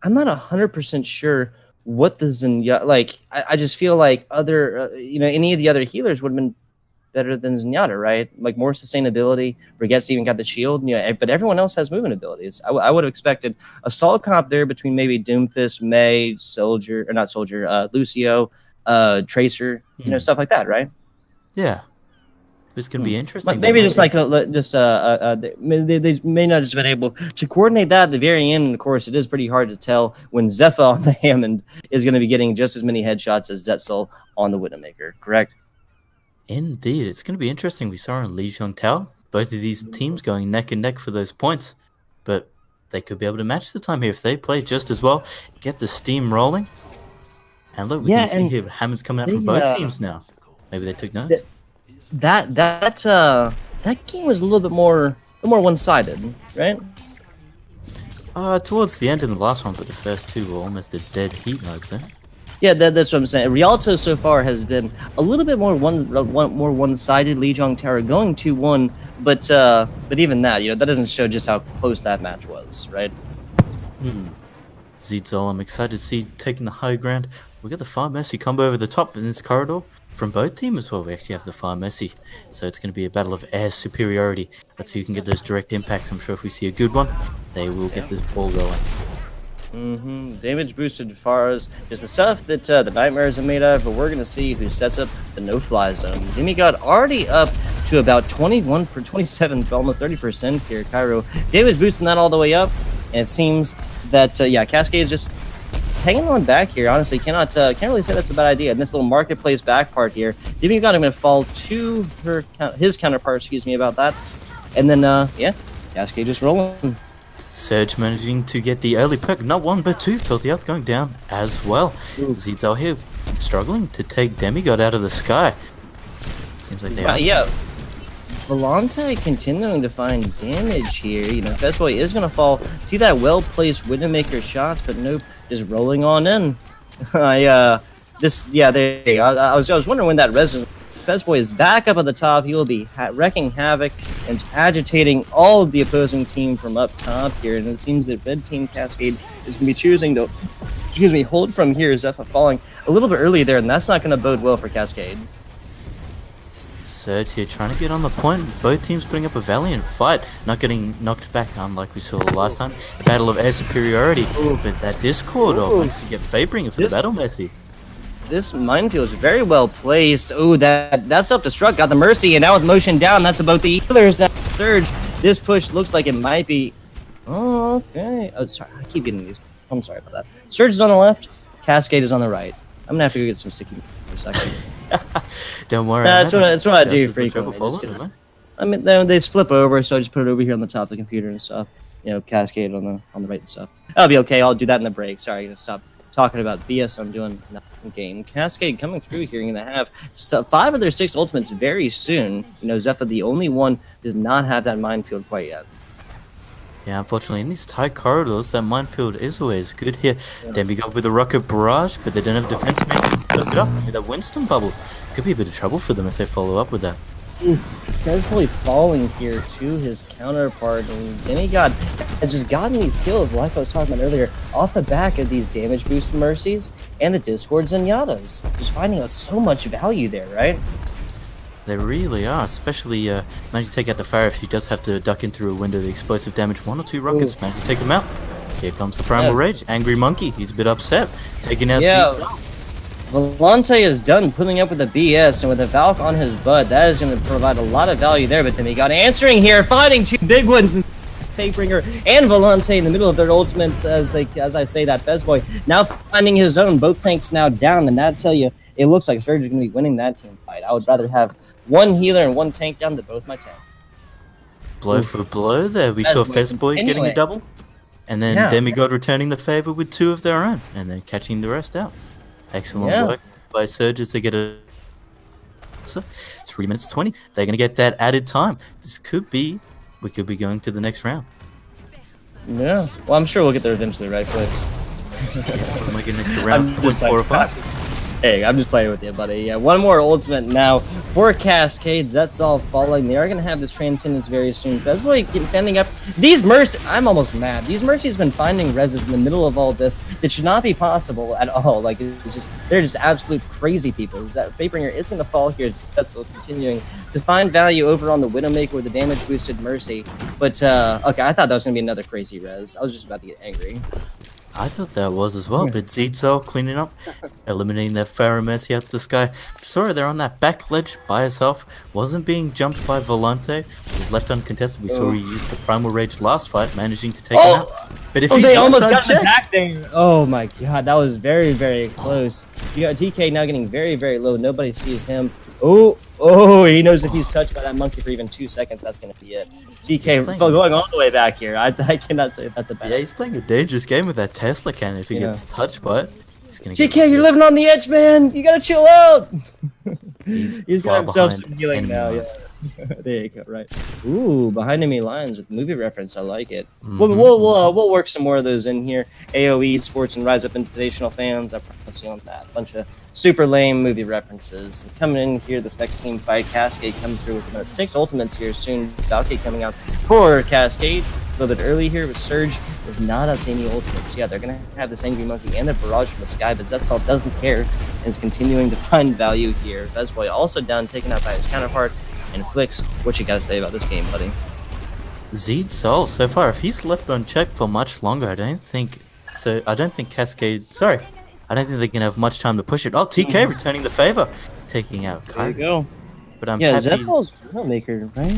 I'm not 100% sure what the Zenyatta, I just feel like other, any of the other healers would have been better than Zenyatta, right? Like more sustainability. Brigette's even got the shield, but everyone else has movement abilities. I would have expected a solid comp there between maybe Doomfist, May, Soldier, or not Soldier, Lucio, Tracer, stuff like that, right? Yeah. It's going to be interesting. Maybe just like they may not have been able to coordinate that at the very end. And of course, it is pretty hard to tell when Zephyr on the Hammond is going to be getting just as many headshots as Zetzel on the Widowmaker, correct? Indeed. It's going to be interesting. We saw in Lijiang Tao, both of these teams going neck and neck for those points. But they could be able to match the time here if they play just as well, get the steam rolling. And look, we can see here Hammond's coming out from both teams now. Maybe they took notes. That game was a little bit more one-sided, right? Towards the end in the last one, but the first two were almost a dead heat, I'd say. Yeah, that's what I'm saying. Rialto so far has been a little bit more one-sided. Lijiang Tower going 2-1, but even that, that doesn't show just how close that match was, right? Zetzel, I'm excited to see taking the high ground. We got the Fire Mercy combo over the top in this corridor from both teams as well. We actually have the Fire Mercy, so it's going to be a battle of air superiority. Let's see who can get those direct impacts. I'm sure if we see a good one, they will get this ball rolling. Damage boosted Pharos is the stuff that the Nightmares are made of, but we're going to see who sets up the no-fly zone. Demigod already up to about 21 per 27 for almost 30% here. Cairo damage boosting that all the way up, and it seems that Cascade is just hanging on back here. Honestly, can't really say that's a bad idea. And this little marketplace back part here, Demigod going to fall to his counterpart. Excuse me about that. And then Cascade just rolling. Surge managing to get the early perk, not one but two. Filthy Earth going down as well. Zetzel here struggling to take Demigod out of the sky. Seems like they are. Yeah. Volante continuing to find damage here. Festboy is going to fall. See that well-placed Widowmaker shots, but nope, just rolling on in. There you go. I was wondering when that resident Festboy is back up at the top. He will be wrecking havoc and agitating all of the opposing team from up top here. And it seems that Red Team Cascade is going to be choosing to, hold from here. Zephyr falling a little bit early there, and that's not going to bode well for Cascade. Surge here trying to get on the point. Both teams putting up a valiant fight, not getting knocked back unlike we saw last time. A battle of air superiority. But that Discord managed to get Fabringer for the battle Mercy. This minefield is very well placed. Oh, that self-destruct got the Mercy, and now with motion down, that's about the healers. That Surge, this push looks like it might be... Oh, okay. Oh, sorry, I keep getting these. I'm sorry about that. Surge is on the left, Cascade is on the right. I'm gonna have to go get some sticky for a second. Don't worry. That's what I do frequently. I mean, they flip over, so I just put it over here on the top of the computer and stuff. Cascade on the right and stuff. That'll be okay. I'll do that in the break. Sorry, I'm gonna stop talking about BS I'm doing in game. Cascade coming through here. You're gonna have 5 of their 6 ultimates very soon. Zephyr, the only one, does not have that minefield quite yet. Yeah, unfortunately, in these tight corridors, that minefield is always good here. Then we go with the rocket barrage, but they don't have defense. Look it up with that Winston bubble. Could be a bit of trouble for them if they follow up with that. Probably falling here to his counterpart, and Demigod has just gotten these kills, like I was talking about earlier, off the back of these damage boost Mercies and the Discord Zenyatas. Just finding us so much value there, right? They really are, especially managing to take out the fire if he does have to duck in through a window. The explosive damage, 1 or 2 rockets, managed to take him out. Here comes the Primal Rage. Angry Monkey, he's a bit upset. Taking out Zetzel. Volante is done putting up with the BS, and with the Valk on his butt, that is going to provide a lot of value there. But Demigod answering here, fighting 2 big ones, Fatebringer and Volante in the middle of their ultimates as I say that. Fezboy now finding his own, both tanks now down, and that tell you, it looks like Surge is going to be winning that team fight. I would rather have 1 healer and 1 tank down than both my tank. Blow for blow there. We saw Fezboy getting a double, and then Demigod returning the favor with 2 of their own, and then catching the rest out. Excellent work by Surge as they get a... So, 3 minutes 20. They're going to get that added time. We could be going to the next round. Yeah. Well, I'm sure we'll get there eventually, right, folks? We might get an extra round, 4 or 5. Hey, I'm just playing with you, buddy. Yeah, one more ultimate now for Cascade. That's all following. They are going to have this Transcendence very soon. Fezboy defending up. These Mercy, I'm almost mad. These Mercy's been finding reses in the middle of all this that should not be possible at all. Like, it's just, they're just absolute crazy people. That Fatebringer is going to fall here. That's still continuing to find value over on the Widowmaker with the damage boosted Mercy. But, okay, I thought that was going to be another crazy res. I was just about to get angry. I thought that was as well, but Zito cleaning up, eliminating that Pharaoh Mercy out the sky. Sorry, they're on that back ledge by herself. Wasn't being jumped by Volante. Was left uncontested. We saw he used the Primal Rage last fight, managing to take him out. But if they almost got the back there. Oh my god, that was very, very close. You got TK now getting very, very low. Nobody sees him. Oh, he knows if he's touched by that monkey for even 2 seconds, that's going to be it. TK going all the way back here. I cannot say that's a bad. Yeah, he's playing a dangerous game with that Tesla cannon. If he gets touched by it, he's going to TK, you're living on the edge, man. You got to chill out. He's got himself some healing now. Yeah. There you go. Right. Ooh, behind enemy lines with the movie reference. I like it. We'll work some more of those in here. AOE Sports and Rise Up Invitational fans. I promise you on that. Bunch of super lame movie references. And coming in here, the Specs team fight. Cascade coming through with about 6 ultimates here soon. Valkyrie coming out for Cascade. A little bit early here, but Surge is not up to any ultimates. Yeah, they're going to have this Angry Monkey and the Barrage from the sky, but Zetzel doesn't care and is continuing to find value here. Vezboy also down, taken out by his counterpart. And Flix, what you got to say about this game, buddy? Zetzel, so far, if he's left unchecked for much longer, I don't think Cascade... Sorry. I don't think they can have much time to push it. Oh, TK returning the favor. Taking out Kai. There you go. But I'm happy... happy... Zetzel's Widowmaker, right?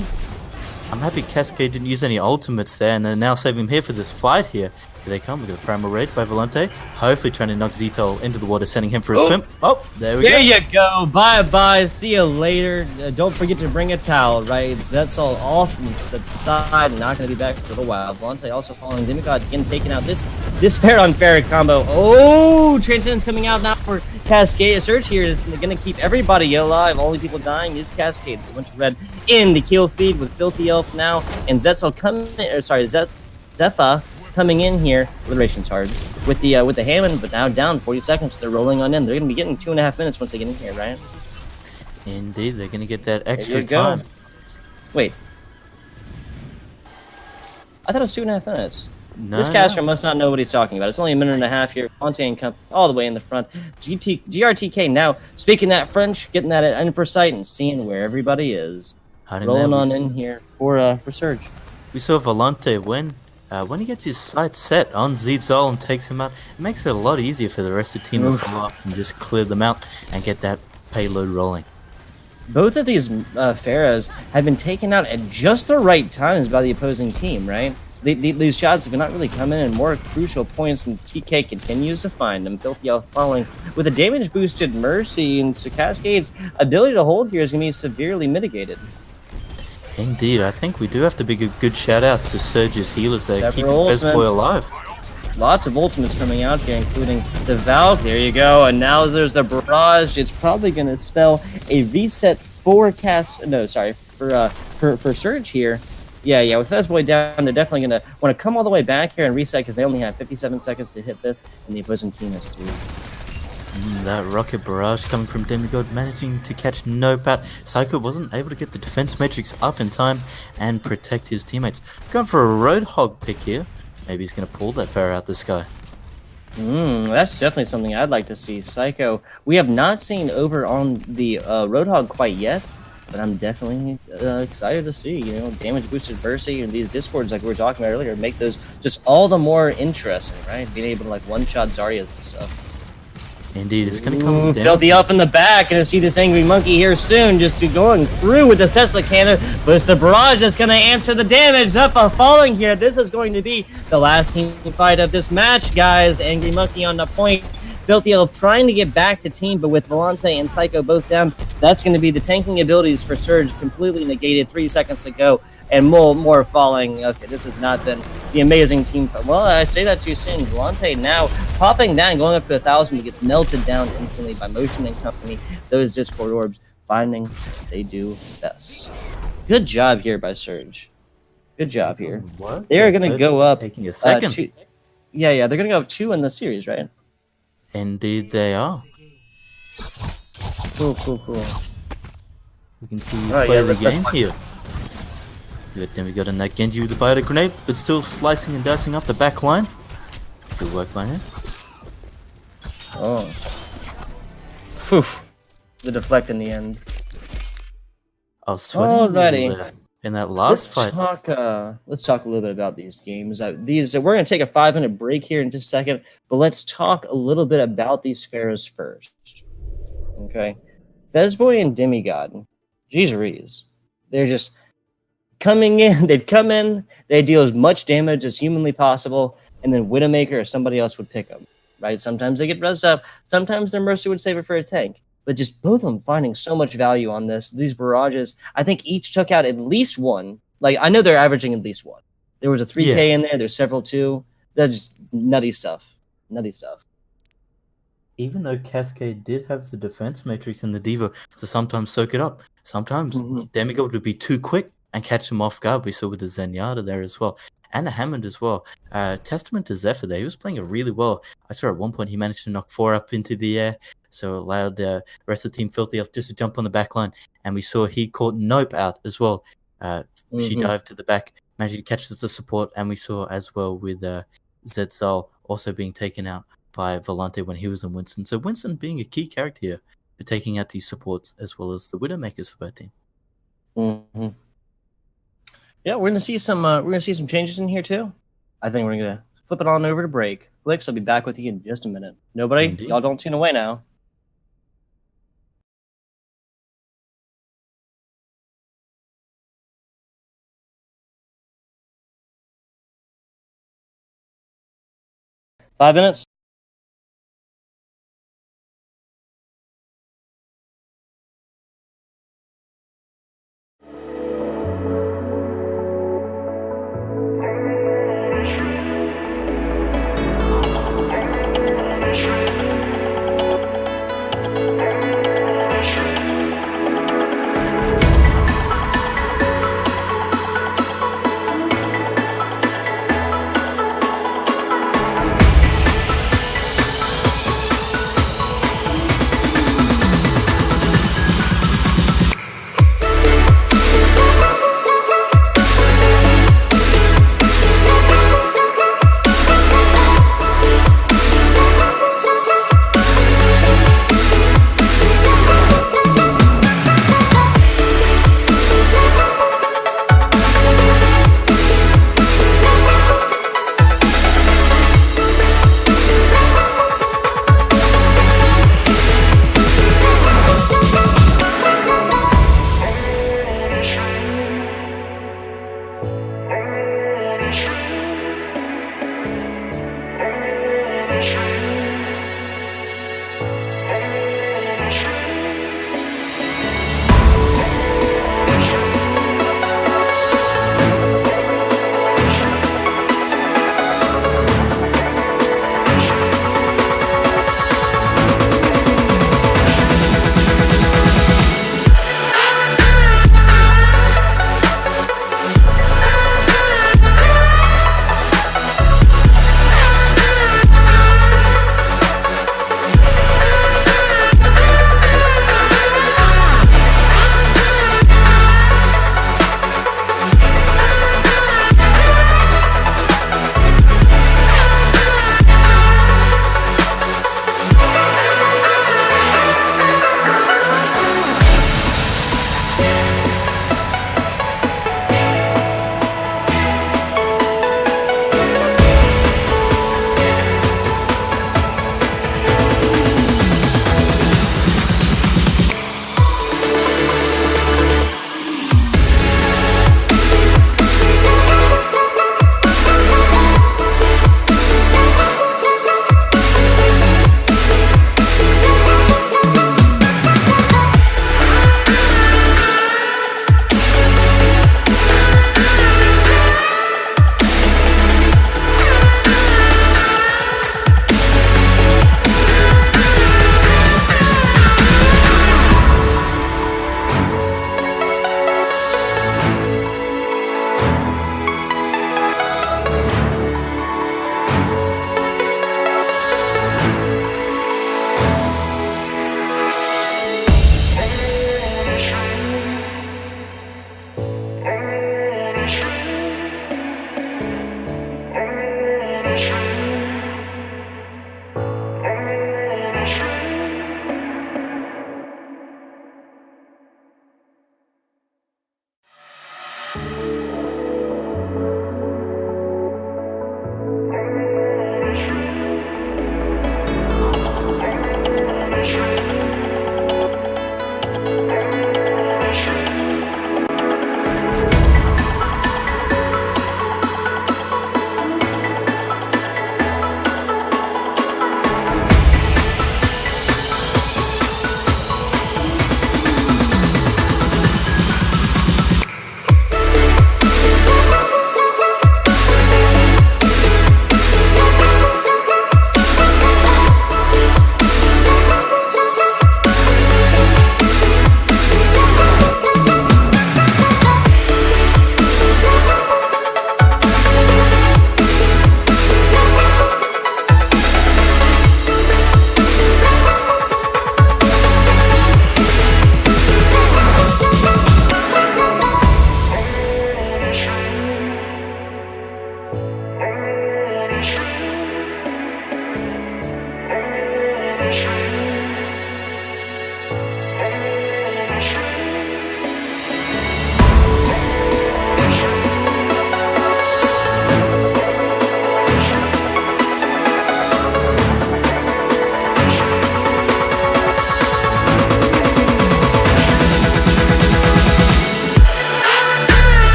I'm happy Cascade didn't use any ultimates there, and they're now saving him here for this fight here. Here they come. We got a Primal Rage by Volante. Hopefully trying to knock Zito into the water, sending him for a swim. Oh, there we go. There you go. Bye-bye. See you later. Don't forget to bring a towel, right? Zetzel off the side, not going to be back for a while. Volante also following Demigod, again taking out this fair on fair combo. Oh, Transcendence coming out now for Cascade. A Surge here is going to keep everybody alive. Only people dying is Cascade. It's a bunch of red in the kill feed with Filthy Elf now. And Zetzel coming, Zepha coming in here. Liberation's hard with the Hammond, but now down 40 seconds. They're rolling on in. They're gonna be getting 2.5 minutes once they get in here, right? Indeed, they're gonna get that extra time. Wait, I thought it was 2.5 minutes. No, this caster must not know what he's talking about. It's only 1.5 minutes here. Fontaine comes all the way in the front. GRTK now speaking that French, getting that in for sight and seeing where everybody is. Rolling on in here for Surge. We saw Volante win. When he gets his sights set on Zetzel and takes him out, it makes it a lot easier for the rest of the team to follow up and just clear them out and get that payload rolling. Both of these Pharaohs have been taken out at just the right times by the opposing team, right? These shots have not really come in more crucial points, and TK continues to find them. Filthy Elf following with a damage boosted Mercy, and so Cascade's ability to hold here is going to be severely mitigated. Indeed, I think we do have to give a good shout out to Surge's healers there, keeping Fezboy alive. Lots of ultimates coming out here, including the Valk. There you go, and now there's the Barrage. It's probably going to spell a reset for Surge here. Yeah, with Fezboy down, they're definitely going to want to come all the way back here and reset because they only have 57 seconds to hit this, and the opposing team has 3. That rocket barrage coming from Demigod, managing to catch Nopat. Psycho wasn't able to get the defense matrix up in time and protect his teammates. Going for a Roadhog pick here. Maybe he's going to pull that Pharaoh out the sky. That's definitely something I'd like to see. Psycho, we have not seen over on the Roadhog quite yet, but I'm definitely excited to see. You know, damage boosted Mercy and these discords like we were talking about earlier make those just all the more interesting, right? Being able to like one-shot Zaryas and stuff. Indeed, it's going to come down. Filthy Elf in the back. Gonna see this Angry Monkey here soon. Just going through with the Tesla cannon. But it's the Barrage that's going to answer the damage. Zepha falling here. This is going to be the last team fight of this match, guys. Angry Monkey on the point. Filthy Elf trying to get back to team, but with Volante and Psycho both down, that's going to be the tanking abilities for Surge completely negated 3 seconds ago, and more falling. Okay, this has not been the amazing team. Well, I say that too soon. Volante now popping down, going up to 1,000, he gets melted down instantly by Motion and company. Those Discord orbs finding what they do best. Good job here by Surge. Good job here. What? They are going to go up. Taking a second. They're going to go up 2 in the series, right? Indeed they are. Cool. We can see Alright, play yeah, the that's game fine. here. Good, then we got a that Genji with the biotic grenade, but still slicing and dicing up the back line. Good work by him. Oh. Phew. The deflect in the end. I was sweating a little Alrighty. in that last fight. Let's talk a little bit about these games. We're gonna take a 5-minute break here in just a second, but let's talk a little bit about these pharaohs first. Okay, Fezboy and Demigod, jeez, they're just coming in. They'd come in, they deal as much damage as humanly possible, and then Widowmaker or somebody else would pick them. Right? Sometimes they get rezzed up. Sometimes their Mercy would save it for a tank. But just both of them finding so much value on these barrages. I think each took out at least one. Like, I know they're averaging at least one. There was a 3K in there. There's several too. That's just nutty stuff. Even though Cascade did have the defense matrix in the Diva to sometimes soak it up, sometimes Demigod would be too quick and catch them off guard. We saw with the Zenyatta there as well. And the Hammond as well. Testament to Zephyr there. He was playing it really well. I saw at one point he managed to knock 4 up into the air, so allowed the rest of the team Filthy Elf just to jump on the back line. And we saw he caught Nope out as well. She dived to the back, managed to catch the support. And we saw as well with Zetzal also being taken out by Volante when he was in Winston. So Winston being a key character here for taking out these supports as well as the Widowmakers for both team. Yeah, we're gonna see some changes in here too. I think we're gonna flip it on over to break. Flicks, I'll be back with you in just a minute. Nobody, Indeed. Y'all don't tune away now. Five minutes.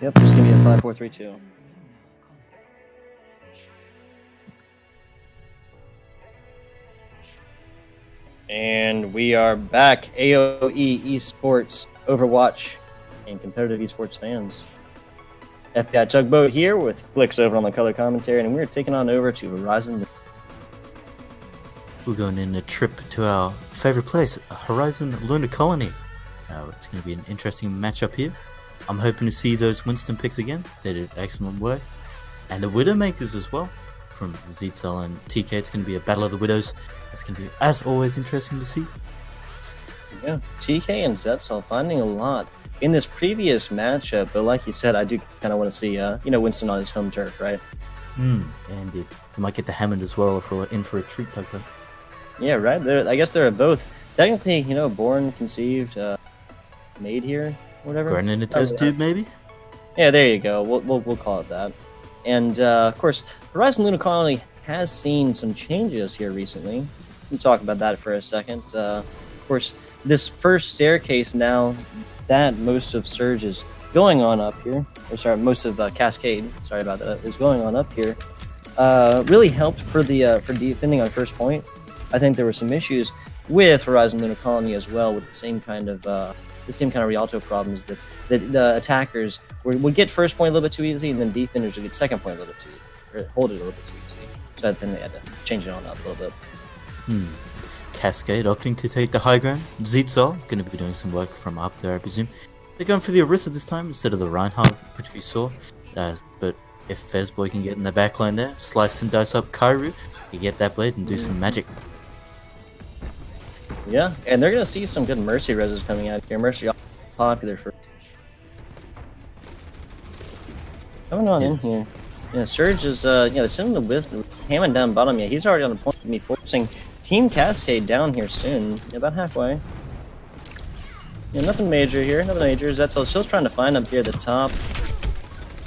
Yep, just gonna be a 5-4-3-2. And we are back. AOE Esports, Overwatch, and competitive esports fans. FBI Tugboat here with Flicks over on the color commentary, and we're taking on over to Horizon. We're going in a trip to our favorite place, Horizon Lunar Colony. It's going to be an interesting matchup here. I'm hoping to see those Winston picks again. They did excellent work. And the Widowmakers as well. From Zetzel and TK, it's going to be a battle of the Widows. It's going to be, as always, interesting to see. Yeah, TK and Zetzel finding a lot in this previous matchup, but like you said, I do kind of want to see, Winston on his home turf, right? And we might get the Hammond as well if we're in for a treat like that. Yeah, right. I guess they're both technically, born, conceived, made here, whatever. Grown in a test tube, maybe. Yeah, there you go. We'll call it that. And of course, Horizon Lunar Colony has seen some changes here recently. We'll talk about that for a second. Of course, this first staircase now that most of Surge is going on up here, most of Cascade, sorry about that, is going on up here, really helped for defending on first point. I think there were some issues with Horizon Lunar Colony as well, with the same kind of Rialto problems that the attackers would get first point a little bit too easy, and then defenders would get second point a little bit too easy, or hold it a little bit too easy. So I think they had to change it on up a little bit. Cascade opting to take the high ground. Zetzel going to be doing some work from up there, I presume. They're going for the Orisa this time instead of the Reinhardt, which we saw. But if Fezboy can get in the backline there, slice and dice up Kairu, he get that blade and do some magic. Yeah, and they're gonna see some good Mercy reses coming out here. Mercy popular for coming on in here. Yeah, Surge is they're sending the wisdom Hammond down bottom. Yeah, he's already on the point of me forcing Team Cascade down here soon. Yeah, about halfway. Yeah, nothing major here, nothing major. Zetzel still trying to find up here at the top.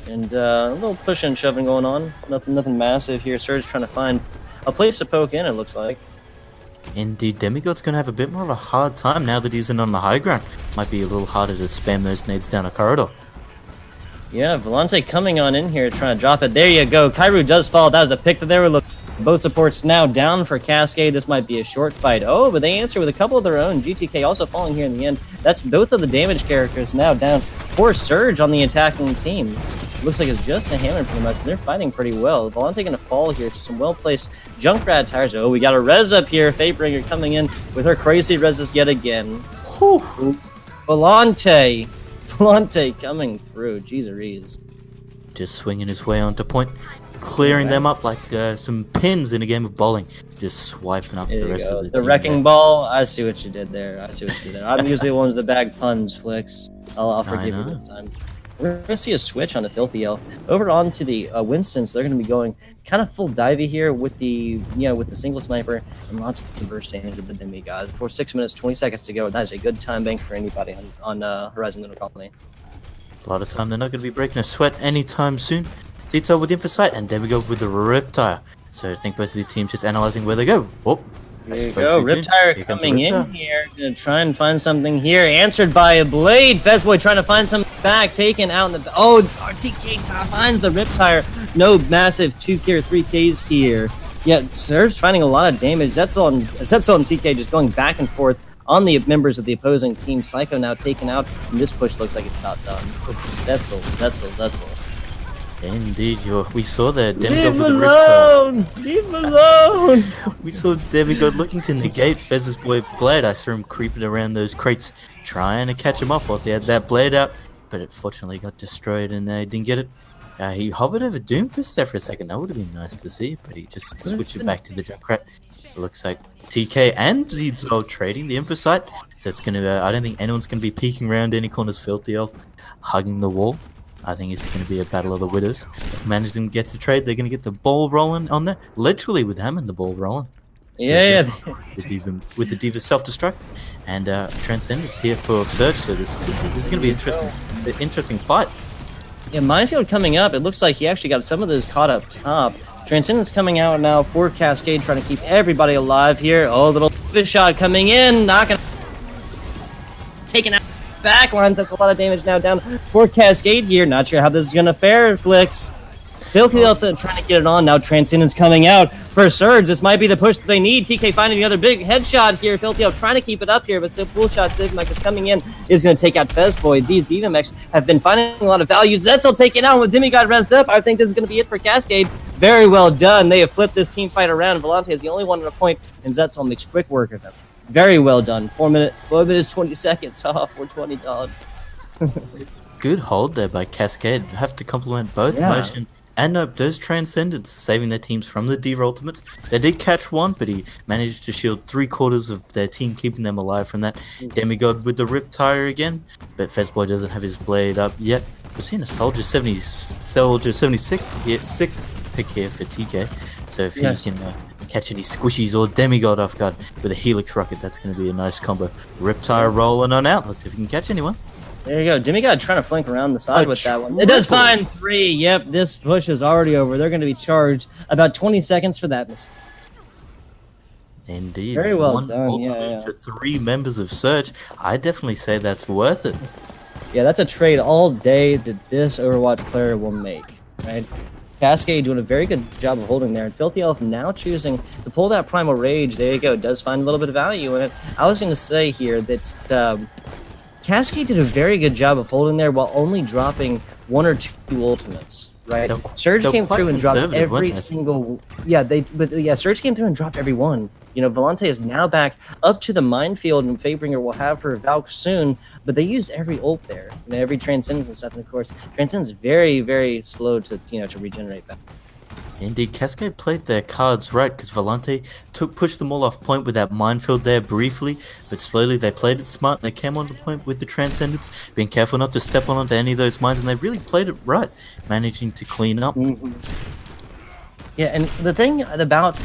And a little push and shoving going on. Nothing massive here. Surge trying to find a place to poke in, it looks like. Indeed, Demigod's going to have a bit more of a hard time now that he's in on the high ground. Might be a little harder to spam those nades down a corridor. Yeah, Volante coming on in here trying to drop it. There you go. Kairu does fall. That was a pick that they were looking. Both supports now down for Cascade. This might be a short fight. Oh, but they answer with a couple of their own. GTK also falling here in the end. That's both of the damage characters now down. Poor Surge on the attacking team. Looks like it's just the Hammond pretty much. They're fighting pretty well. Volante gonna fall here to some well-placed Junkrat tires. Oh, we got a res up here. Fatebringer coming in with her crazy reses yet again. Whew. Volante coming through. Jeez. Just swinging his way onto point, clearing them up like some pins in a game of bowling. Just swiping up the rest of the team. The wrecking ball. I see what you did there. I'm usually the ones that bag puns, Flicks. I'll forgive you this time. We're gonna see a switch on the Filthy Elf over onto the Winston. So they're gonna be going kind of full divey here with the single sniper and lots of burst damage with the Demigod. For 6 minutes 20 seconds to go. That is a good time bank for anybody on Horizon Lunar Colony. A lot of time. They're not going to be breaking a sweat anytime soon. Zito with Infosight and Demigod with the Riptire. So I think both of the teams just analyzing where they go. Oh, there you go. Riptire coming in here. Gonna try and find something here. Answered by a blade. Fezboy trying to find something back. Taken out in the... Oh, RTK finds the Riptire. No massive 2K or 3Ks here. Yeah, Surge finding a lot of damage. Zetzel and TK just going back and forth on the members of the opposing team. Psycho now taken out, and this push looks like it's about done. Zetzel. Indeed, we saw the Demigod Leave with the Riptire. Leave alone! We saw Demigod looking to negate Fez's boy Blade. I saw him creeping around those crates, trying to catch him off whilst he had that blade out, but it fortunately got destroyed and didn't get it. He hovered over Doomfist there for a second. That would have been nice to see, but he just switched it back to the Junkrat. It looks like TK and Zito trading the Infosight, so it's gonna. I don't think anyone's gonna be peeking around any corners. Filthy Elf hugging the wall. I think it's gonna be a battle of the widows. If Management gets the trade, they're gonna get the ball rolling on there. Literally with Hammond, the ball rolling. Yeah. With the Diva self-destruct and Transcendence here for Surge. So this is gonna be interesting fight. Yeah, Minefield coming up. It looks like he actually got some of those caught up top. Transcendence coming out now for Cascade, trying to keep everybody alive here. Oh, little fish shot coming in, knocking, taking out backlines. That's a lot of damage now down for Cascade here. Not sure how this is gonna fare, Flicks. Filthy Elf trying to get it on now. Transcendence coming out for Surge. This might be the push that they need. TK finding another big headshot here. Filthy Elf trying to keep it up here, but still full shot. Zigmech is coming in, is going to take out Fezboy. These Evamechs have been finding a lot of value. Zetzel taking out with Demigod rezzed up. I think this is going to be it for Cascade. Very well done. They have flipped this team fight around. Volante is the only one at a point, and Zetzel makes quick work of them. Very well done. 4 minutes 20 seconds off. 420 dog. Good hold there by Cascade. Have to compliment both Motion and those Transcendents, saving their teams from the Diva Ultimates. They did catch one, but he managed to shield 3/4 of their team, keeping them alive from that. Demigod with the Riptire again, but Fezboy doesn't have his blade up yet. We're seeing a Soldier 76 pick here for TK, so if he can catch any squishies or Demigod off guard with a Helix Rocket, that's going to be a nice combo. Riptire rolling on out. Let's see if we can catch anyone. There you go. Demigod trying to flank around the side with that one. It does find 3. Yep, this push is already over. They're going to be charged about 20 seconds for that mistake. Indeed. Very well done. For 3 members of Surge. I definitely say that's worth it. Yeah, that's a trade all day that this Overwatch player will make, right? Cascade doing a very good job of holding there, and Filthy Elf now choosing to pull that Primal Rage. There you go. Does find a little bit of value in it. I was going to say here that Cascade did a very good job of holding there while only dropping 1 or 2 ultimates, right? Surge came through and dropped every single... Surge came through and dropped every one. You know, Volante is now back up to the minefield, and Fatebringer will have her Valk soon, but they used every ult there. You know, every Transcendence and stuff, and of course, Transcendence is very, very slow to, to regenerate back. Indeed, Cascade played their cards right because Volante pushed them all off point with that minefield there briefly, but slowly they played it smart and they came on the point with the Transcendence, being careful not to step onto any of those mines, and they really played it right, managing to clean up. Yeah, and the thing about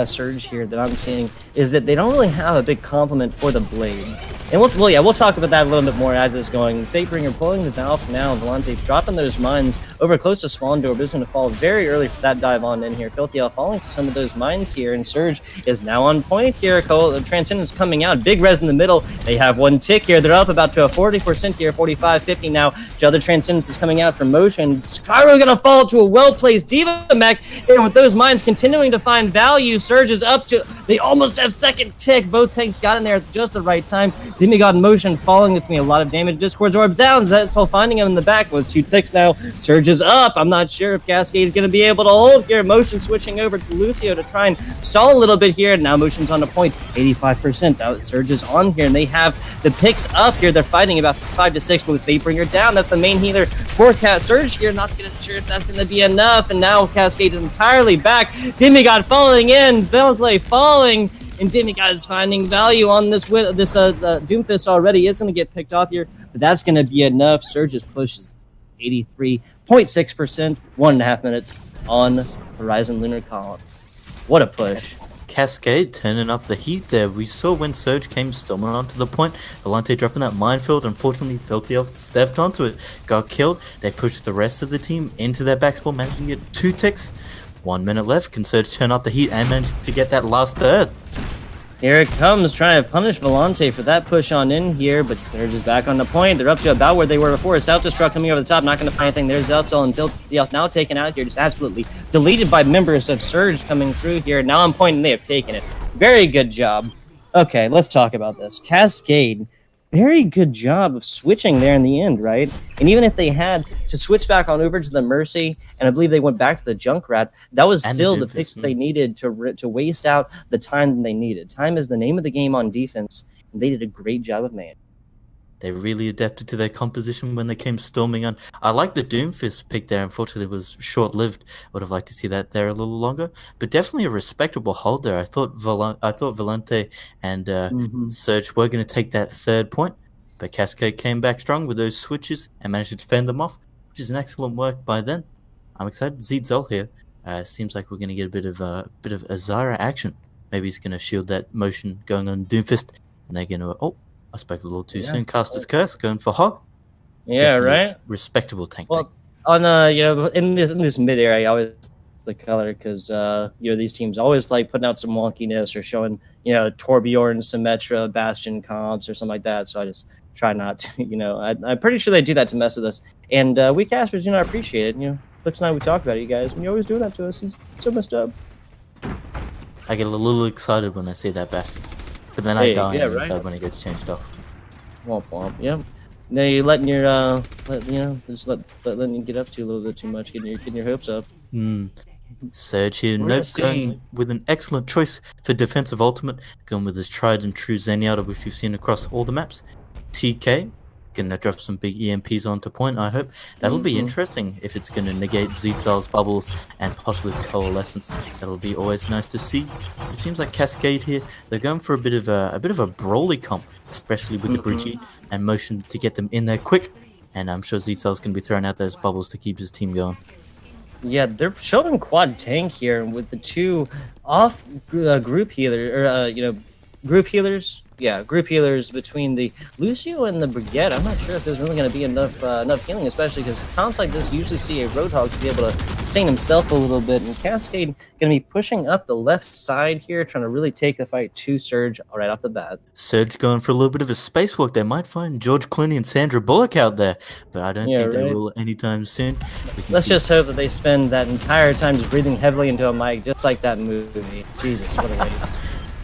Surge here that I'm seeing is that they don't really have a big complement for the Blade. And we'll talk about that a little bit more as it's going. Fatebringer pulling the Valve now, Volante dropping those mines over close to Spawn Door, but it's going to fall very early for that dive on in here. Filthy Elf falling to some of those mines here, and Surge is now on point here. Transcendence coming out, big res in the middle. They have one tick here. They're up about to a 40% here, 45-50 now. The other Transcendence is coming out for motion. Skyro going to fall to a well-placed Diva Mech, and with those mines continuing to find value, Surge is up to, they almost have second tick. Both tanks got in there at just the right time. Demigod in motion, falling. It's going to be a lot of damage. Discord's Orb down. Zetzel finding him in the back with 2 ticks now. Surge is up. I'm not sure if Cascade is going to be able to hold here. Motion switching over to Lucio to try and stall a little bit here. Now Motion's on the point, 85%. Out Surge is on here, and they have the picks up here. They're fighting about 5 to 6, but with Fatebringer down, that's the main healer for Surge here. Not sure if that's going to be enough, and now Cascade is entirely back. Demigod falling in. Valentine falling. And Demigod is finding value on this Doomfist already. Is going to get picked off here, but that's going to be enough. Surge's push is 83.6%, 1.5 minutes on Horizon Lunar Column. What a push. Cascade turning up the heat there. We saw when Surge came storming onto the point, Volante dropping that minefield. Unfortunately, Filthy Elf stepped onto it, got killed. They pushed the rest of the team into their backspawn, managing to get 2 ticks. 1 minute left. Can Surge turn up the heat and manage to get that last third? Here it comes, trying to punish Volante for that push on in here, but they're just back on the point. They're up to about where they were before. Self-destruct coming over the top, not going to find anything. There's Zeltzel and Filthy Elf now taken out here, just absolutely deleted by members of Surge coming through here. Now on point, and they have taken it. Very good job. Okay, let's talk about this. Cascade, very good job of switching there in the end, right? And even if they had to switch back on over to the Mercy, and I believe they went back to the Junkrat, that was still the picks they needed to waste out the time that they needed. Time is the name of the game on defense, and they did a great job of managing. They really adapted to their composition when they came storming on. I like the Doomfist pick there. Unfortunately, it was short-lived. Would have liked to see that there a little longer, but definitely a respectable hold there. I thought Volante and Surge were going to take that third point, but Cascade came back strong with those switches and managed to defend them off, which is an excellent work by them. I'm excited to see Zol here. Seems like we're going to get a bit of Azara action. Maybe he's going to shield that motion going on Doomfist, and they're going to I spoke a little too soon. Caster's Curse going for Hog. Yeah, Definitely right. Respectable tank. Well, on in this mid area, I always the color because these teams always like putting out some wonkiness or showing Torbjorn, Symmetra, Bastion comps or something like that. So I just try not to. I'm pretty sure they do that to mess with us, and we casters appreciate it. Flix and I, we talk about it, you guys. When you always do that to us, it's so messed up. I get a little excited when I see that Bastion. But then I die inside when it gets changed off. Womp womp. Yep. Now you're letting your letting you get up to a little bit too much, getting your hopes up. Surge here, Nope going with an excellent choice for defensive ultimate, going with his tried and true Zenyatta, which we've seen across all the maps. TK gonna drop some big EMPs onto point. I hope that'll be interesting if it's gonna negate Zetzel's bubbles and possibly the coalescence. That'll be always nice to see. It seems like Cascade here, they're going for a bit of a brawly comp, especially with the Brigitte and motion to get them in there quick. And I'm sure Zetzel's gonna be throwing out those bubbles to keep his team going. Yeah, they're showing quad tank here with the 2 off group healer group healers. Yeah, group healers between the Lucio and the Brigette. I'm not sure if there's really going to be enough healing, especially because comps like this usually see a Roadhog to be able to sustain himself a little bit. And Cascade going to be pushing up the left side here, trying to really take the fight to Surge right off the bat. Surge going for a little bit of a spacewalk. They might find George Clooney and Sandra Bullock out there, but I don't think they will anytime soon. Let's just hope that they spend that entire time just breathing heavily into a mic, just like that movie. Jesus, what a waste.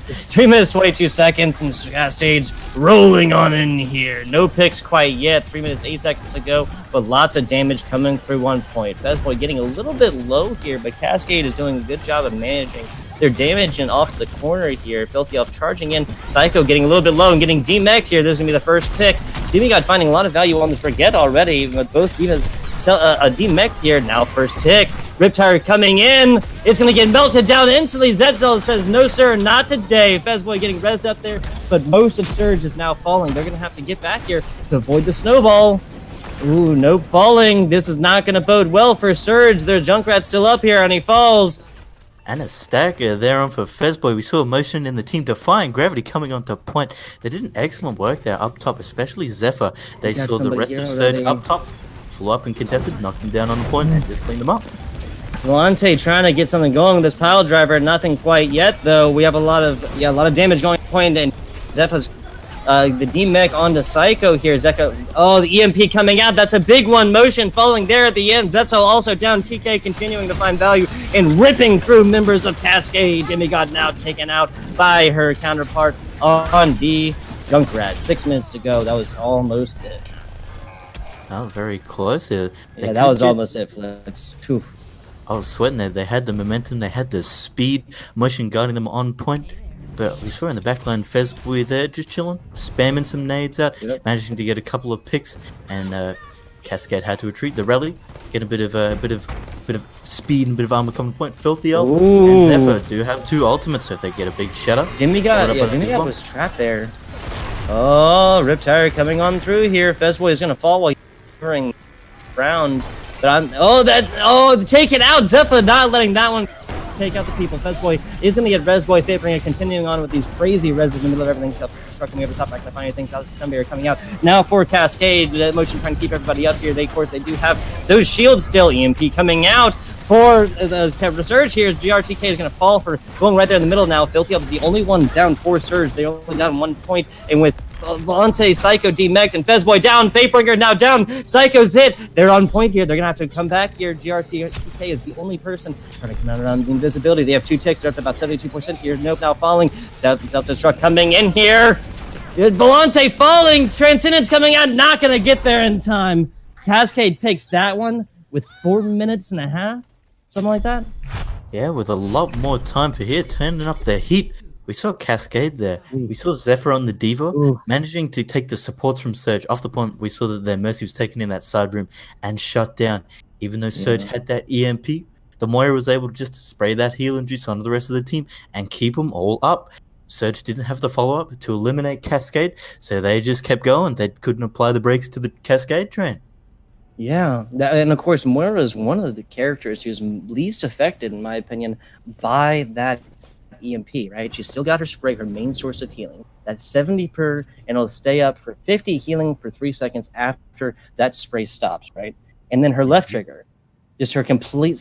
It's 3 minutes 22 seconds and Cascade's rolling on in here. No picks quite yet. 3 minutes 8 seconds to go, but lots of damage coming through 1 point. Fezboy getting a little bit low here, but Cascade is doing a good job of managing their damage and off to the corner here. Filthy Elf charging in. Psycho getting a little bit low and getting demeched here. This is going to be the first pick. Demigod finding a lot of value on this Brigette already, with both Divas demeched here. Now first tick. Riptire coming in. It's going to get melted down instantly. Zetzel says, no, sir, not today. Fezboy getting rezzed up there, but most of Surge is now falling. They're going to have to get back here to avoid the snowball. Ooh, nope, falling. This is not going to bode well for Surge. Their Junkrat's still up here, and he falls. And a stacker there on for Fezboy. We saw Motion in the team defying gravity coming onto point. They did an excellent work there up top, especially Zephyr. They saw the rest of Surge up top, flew up and contested, knocked him down on the point, and just cleaned them up. Volante trying to get something going with this pile driver. Nothing quite yet, though. We have a lot of damage going point, and Zephyr's the D-Mech onto Psycho here. Zeka, oh, the EMP coming out. That's a big one. Motion falling there at the end. Zetzel also down. TK continuing to find value and ripping through members of Cascade. Demigod now taken out by her counterpart on the Junkrat. 6 minutes to go. That was almost it. That was very close here. Yeah, that was almost it, Flex. Whew. I was sweating there. They had the momentum. They had the speed. Motion guarding them on point. But we saw in the backline Fezboy there just chilling, spamming some nades out, managing to get a couple of picks, and Cascade had to retreat. The rally, get a bit of speed and a bit of armor coming point. Filthy Elf and Zephyr do have 2 ultimates, so if they get a big shatter. Demigod was trapped there. Oh, Riptire coming on through here. Fezboy is gonna fall while he's round. But take it out. Zephyr not letting that one take out the people. Fezboy is going to get Resboy Fabringer continuing on with these crazy reses in the middle of everything. Self-destructing over the top, not going to find anything. Sunbear coming out now for Cascade. Motion trying to keep everybody up here. They do have those shields still. EMP coming out for the Surge here. GRTK is going to fall for going right there in the middle now. Filthy Up is the only one down for Surge. They're only down 1 point, and with Volante, Psycho, D-Mech, and Fezboy down. Fatebringer now down. Psycho's hit. They're on point here. They're going to have to come back here. GRTK is the only person trying to come out around invisibility. They have 2 ticks. They're up to about 72% here. Nope, now falling. Self-destruct coming in here. Volante falling. Transcendence coming out. Not going to get there in time. Cascade takes that one with 4 minutes and a half. Something like that. Yeah, with a lot more time for here. Turning up the heat. We saw Cascade there. We saw Zephyr on the Diva, managing to take the supports from Surge off the point. We saw that their Mercy was taken in that side room and shut down. Even though Surge had that EMP, the Moira was able to just spray that healing juice onto the rest of the team and keep them all up. Surge didn't have the follow-up to eliminate Cascade, so they just kept going. They couldn't apply the brakes to the Cascade train. Yeah, and of course, Moira is one of the characters who's least affected, in my opinion, by that EMP, right? She's still got her spray, her main source of healing. That's 70 per, and it'll stay up for 50 healing for 3 seconds after that spray stops, right? And then her left trigger, just her complete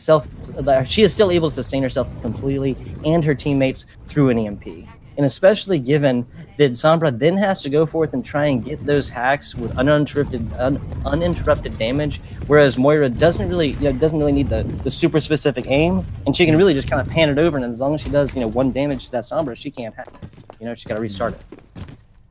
she is still able to sustain herself completely and her teammates through an EMP. And especially given that Sombra then has to go forth and try and get those hacks with uninterrupted damage, whereas Moira doesn't really need the super specific aim, and she can really just kind of pan it over, and as long as she does 1 damage to that Sombra, she can't hack. She's got to restart it.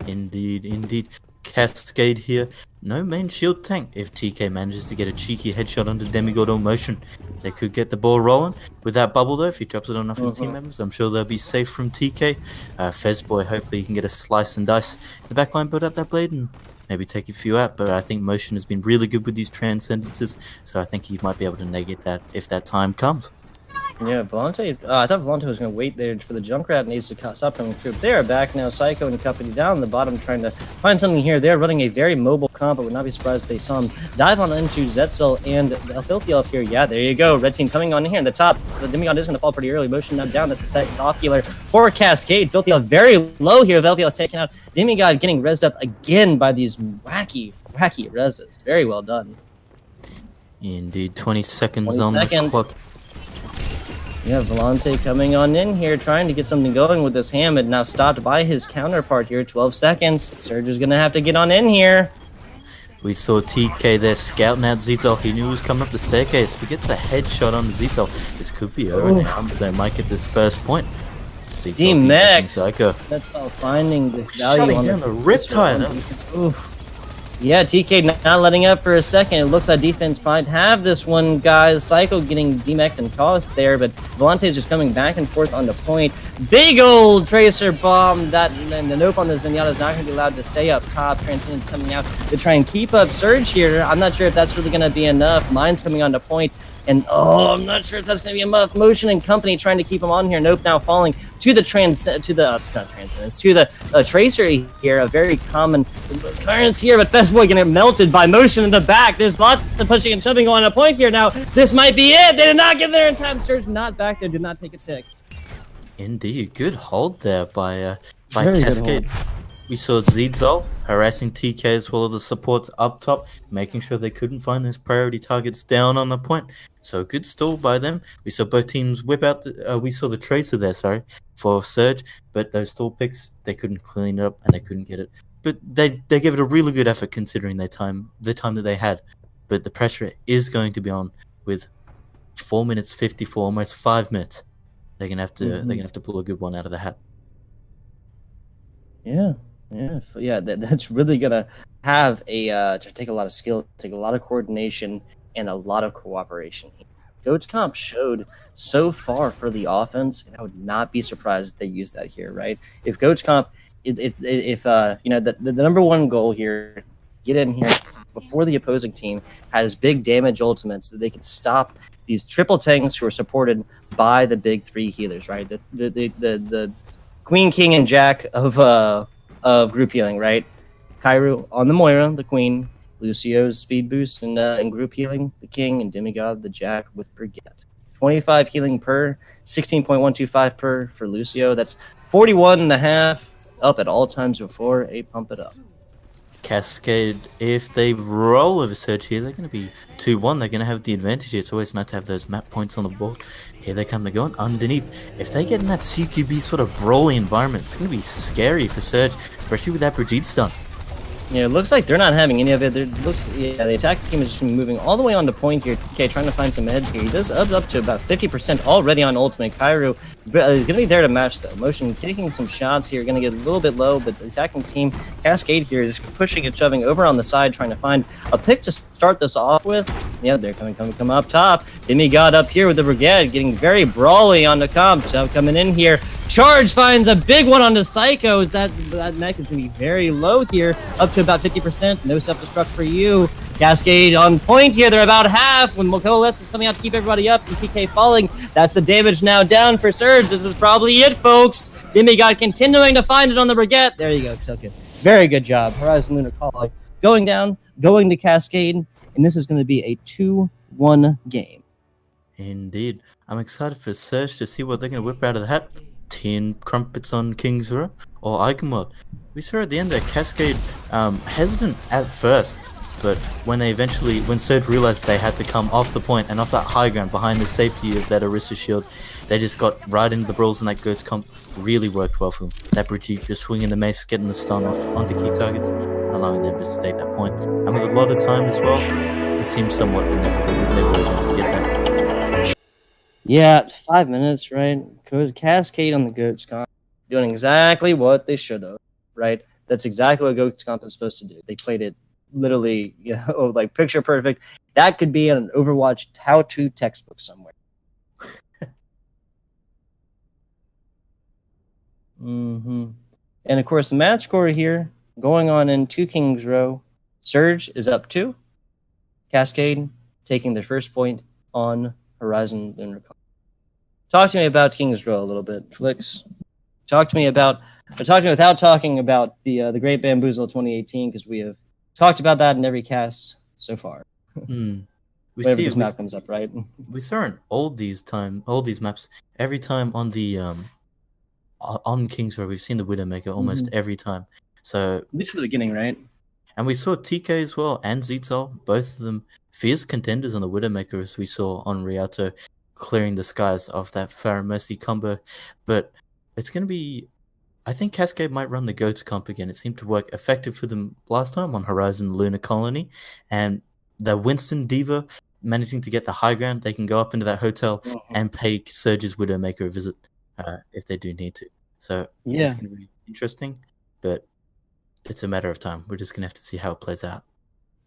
Indeed. Cascade here. No main shield tank. If TK manages to get a cheeky headshot onto Demigod or Motion, they could get the ball rolling. With that bubble, though, if he drops it on off his team members, I'm sure they'll be safe from TK. Fezboy, hopefully he can get a slice and dice in the backline, put up that blade, and maybe take a few out. But I think Motion has been really good with these transcendences, so I think he might be able to negate that if that time comes. Yeah, Volante. I thought Volante was going to wait there for the Junkrat. Needs to stop coming through. They're back now. Psycho and company down the bottom, trying to find something here. They're running a very mobile comp, but would not be surprised if they saw him dive on into Zetzel and Filthy Elf here. Yeah, there you go. Red team coming on in here in the top. The Demigod is going to fall pretty early. Motion now down. That's a set ocular for Cascade. Filthy Elf very low here. Filthy Elf taken out. Demigod getting rezzed up again by these wacky rezzes. Very well done. Indeed, 20 seconds on the clock. Yeah, Volante coming on in here, trying to get something going with this Hammond. Now stopped by his counterpart here. 12 seconds. Surge is going to have to get on in here. We saw TK there scouting out Zetzel. He knew he was coming up the staircase. If he gets a headshot on Zetzel, this could be over now. They might get this first point. D-Mech. Psycho. That's all finding this value shutting on down the Riptire. Oof. Yeah, TK not letting up for a second. It looks like defense might have this one, guys. Psycho getting demeched and tossed there, but Volante's just coming back and forth on the point. Big old Tracer bomb. That and the nope on the Zenyatta is not going to be allowed to stay up top. Transcendence coming out to try and keep up Surge here. I'm not sure if that's really going to be enough. Mine's coming on to point. And I'm not sure if that's going to be enough. Motion and company trying to keep him on here. Nope, now falling to the Tracer here. A very common occurrence here, but Festboy getting melted by Motion in the back. There's lots of pushing and shoving on a point here now. This might be it. They did not get there in time. Surge not back there. Did not take a tick. Indeed, good hold there by Very good Cascade. We saw Zedzal harassing TK as well as the supports up top, making sure they couldn't find those priority targets down on the point. So good stall by them. We saw both teams whip out. We saw the Tracer there, sorry, for Surge, but those stall picks they couldn't clean it up and they couldn't get it. But they gave it a really good effort considering the time that they had. But the pressure is going to be on with 4 minutes 54, almost 5 minutes. They're gonna have to pull a good one out of the hat. Yeah. That's really gonna have to take a lot of skill, take a lot of coordination, and a lot of cooperation. Goats Comp showed so far for the offense, and I would not be surprised if they use that here, right? If Goats Comp, if the number one goal here, get in here before the opposing team has big damage ultimates, that they can stop these triple tanks who are supported by the big three healers, right? The Queen, King, and Jack of group healing, right? Kairu on the Moira, the Queen, Lucio's speed boost and group healing, the King, and Demigod, the Jack with Brigette. 25 healing per, 16.125 per for Lucio. That's 41.5 up at all times before a pump it up. Cascade, if they roll over Surge here, they're going to be 2-1. They're going to have the advantage here. It's always nice to have those map points on the board. Here they come, they're going underneath. If they get in that CQB sort of brawly environment, it's going to be scary for Surge, especially with that Brigitte stun. Yeah, it looks like they're not having any of it. The attack team is just moving all the way onto point here. Okay, trying to find some edge here. He does up to about 50% already on ultimate. Kairu is going to be there to match though. Motion taking some shots here, going to get a little bit low, but the attacking team, Cascade here, is pushing and shoving over on the side, trying to find a pick to start this off with. Yeah, they're coming up top. Demigod up here with the Brigade, getting very brawly on the comp. So coming in here. Charge finds a big one on the Psycho. That mech is going to be very low here, up to about 50%. No self-destruct for you. Cascade on point here. They're about half when Coalesce is coming out to keep everybody up and TK falling. That's the damage now down for Surge. This is probably it, folks. Demigod continuing to find it on the Brigette. There you go. Took it. Very good job. Horizon Lunar Calling. Going down, going to Cascade, and this is going to be a 2-1 game. Indeed. I'm excited for Surge to see what they're going to whip out of the hat. 10 crumpets on King's Row or Iconworld. We saw at the end that Cascade hesitant at first, but when Surge realized they had to come off the point and off that high ground behind the safety of that Orisa shield, they just got right into the brawls, and that Goats comp really worked well for them. That Brigitte just swinging the mace, getting the stun off onto key targets, allowing them just to take that point. And with a lot of time as well, it seems somewhat inevitable they were able to get that. Yeah, 5 minutes, right? Cascade on the Goats Comp, doing exactly what they should have, right? That's exactly what Goats Comp is supposed to do. They played it literally, like picture perfect. That could be an Overwatch how-to textbook somewhere. And of course, the match score here going on in 2 Kings Row. Surge is up 2. Cascade taking their first point on Horizon Lunar Calling. Talk to me about Kings Row a little bit, Flix. Talk to me without talking about the Great Bamboozle 2018, because we have talked about that in every cast so far. Whenever this map comes up, right? We saw in all these maps every time on the on Kings Row. We've seen the Widowmaker almost every time. So at least for the beginning, right? And we saw TK as well and Zedzal, both of them fierce contenders on the Widowmaker, as we saw on Rialto, clearing the skies of that Pharah Mercy combo. But it's going to be... I think Cascade might run the Goats comp again. It seemed to work effective for them last time on Horizon Lunar Colony. And the Winston Diva managing to get the high ground, they can go up into that hotel and pay Surge's Widowmaker a visit if they do need to. So it's going to be interesting, but it's a matter of time. We're just going to have to see how it plays out.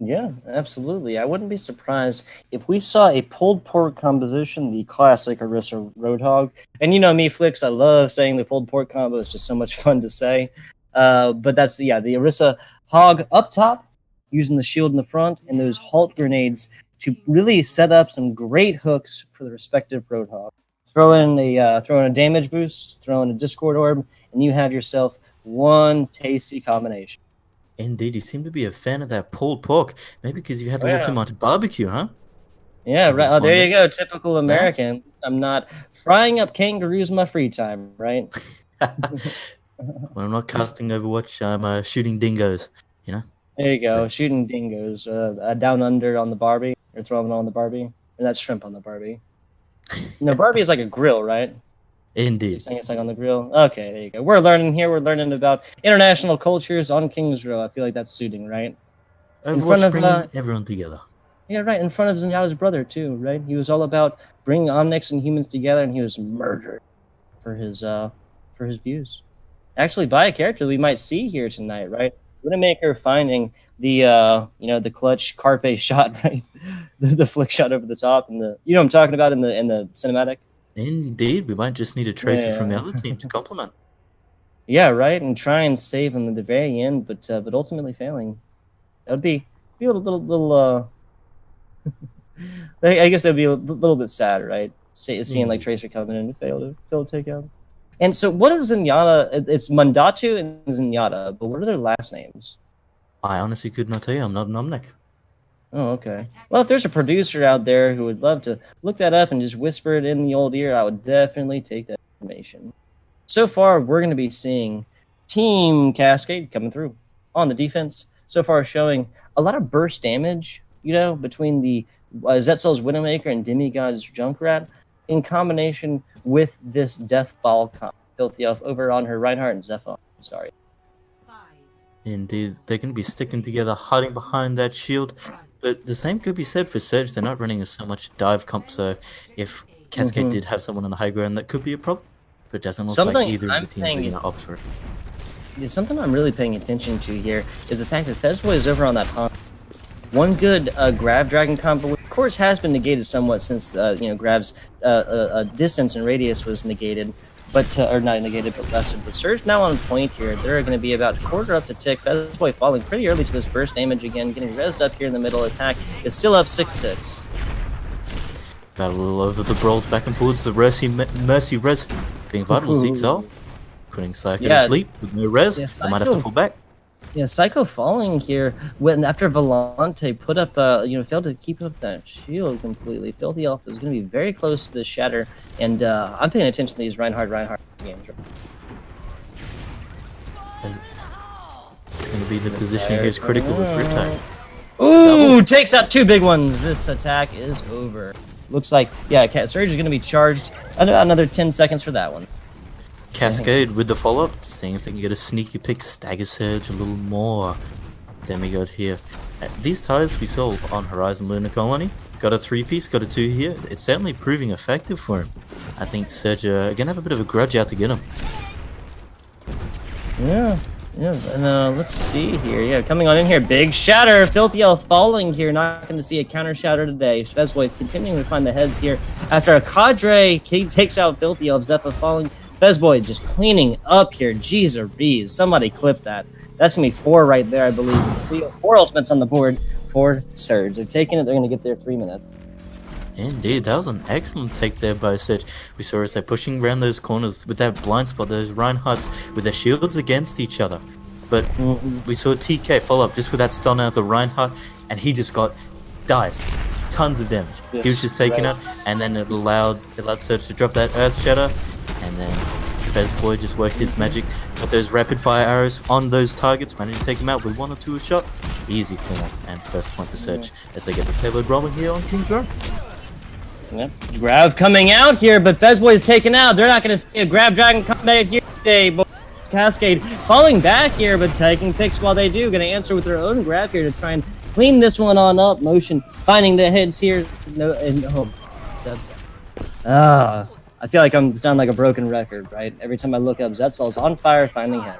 Yeah, absolutely. I wouldn't be surprised if we saw a pulled pork composition, the classic Orisa Roadhog. And you know me, Flix, I love saying the pulled pork combo. It's just so much fun to say. But that's, yeah, the Orisa Hog up top, using the shield in the front, and those halt grenades to really set up some great hooks for the respective Roadhog. Throw in a damage boost, throw in a Discord Orb, and you have yourself one tasty combination. Indeed, you seem to be a fan of that pulled pork. Maybe because you had a Oh, little too yeah. much barbecue, huh? Yeah, Have right. you Oh, there wondered? you go. Typical Yeah. American. I'm not frying up kangaroos in my free time, right? When I'm not casting Overwatch, I'm shooting dingoes. You know. There you But go. Shooting dingoes down under on the Barbie, or throwing them on the Barbie, and that's shrimp on the Barbie. No, Barbie is like a grill, right? You're indeed. saying it's like on the grill. Okay, there you go. We're learning here. We're learning about international cultures on King's Row. I feel like that's suiting, right? In front Overwatch of bringing everyone together. yeah, right. In front of Zenyatta's brother too, right? He was all about bringing Omnics and humans together, and he was murdered for his views. Actually, by a character we might see here tonight, right? Widowmaker finding the the clutch Carpe shot, right? The flick shot over the top, and the you know what I'm talking about in the cinematic. Indeed, we might just need a tracer from the Yeah, other team to complement. yeah, right. And try and save him at the very end, but ultimately failing. That would be a little I guess that'd be a little bit sad, right? Seeing like Indeed. Tracer coming in and fail to take out. And so, what is Zenyatta? It's Mandatu and Zenyatta, but what are their last names? I honestly could not tell you. I'm not an Omnic. Oh, okay. Well, if there's a producer out there who would love to look that up and just whisper it in the old ear, I would definitely take that information. So far, we're going to be seeing Team Cascade coming through on the defense. So far, showing a lot of burst damage, between the Zetzel's Widowmaker and Demigod's Junkrat, in combination with this Death Ball comp. Filthy Elf over on her Reinhardt and Zephyr. Sorry. Indeed, they're going to be sticking together, hiding behind that shield. But the same could be said for Surge. They're not running so much dive comp, so if Cascade did have someone on the high ground, that could be a problem. But it doesn't look like Something either of I'm the teams are paying going to opt for it. Yeah, something I'm really paying attention to here is the fact that Fezboy is over on that pond. One good Grav Dragon combo, which of course has been negated somewhat since Grav's distance and radius was negated, but or not negated, but lessened. But Surge now on point here. They're going to be about quarter up to tick. Fezboy falling pretty early to this burst damage again, getting rezzed up here in the middle. Attack is still up 6-6. Battle over the brawls back and forwards. The Mercy res being vital. Zito putting Psycho to sleep with no res. Yeah, They might have to fall back. Yeah, Psycho falling here when after Volante put up failed to keep up that shield completely. Filthy Elf is going to be very close to the shatter, and I'm paying attention to these Reinhardt games. It's going to be the position here is critical as Riptide. Ooh, takes out two big ones. This attack is over. Looks like Surge is going to be charged. Another 10 seconds for that one. Cascade with the follow-up, seeing if they can get a sneaky pick, stagger Surge a little more. Demigod here. These ties we saw on Horizon Lunar Colony, got a 3-piece, got a 2 here. It's certainly proving effective for him. I think Surge are going to have a bit of a grudge out to get him. Yeah, and let's see here. Yeah, coming on in here, big shatter. Filthy Elf falling here. Not going to see a counter shatter today. Fezboy continuing to find the heads here after a cadre takes out Filthy Elf. Zephyr falling. Fezboy just cleaning up here. Jeez Rees. Somebody clip that. That's going to be 4 right there, I believe. 4 ultimates on the board for Surge. They're taking it. They're going to get their 3 minutes. Indeed, that was an excellent take there by Surge. We saw as they're pushing around those corners with that blind spot, those Reinhardts with their shields against each other. But we saw TK follow up just with that stun out the Reinhardt, and he just got dies. Tons of damage. Yes, He was just taken out, and then it allowed Surge to drop that Earth Shatter, and then Fezboy just worked his magic, got those rapid fire arrows on those targets, managed to take them out with 1 or 2 a shot. Easy clean up, and first point for Surge as they get the payload rolling here on Team Grow. Yep. Grav coming out here, but Fezboy is taken out. They're not going to see a Grav Dragon combat here today. But Cascade falling back here, but taking picks while they do. Going to answer with their own Grav here to try and clean this one on up. Motion finding the heads here. No, and I feel like I'm sound like a broken record, right? Every time I look up, Zetzel's on fire, finding head.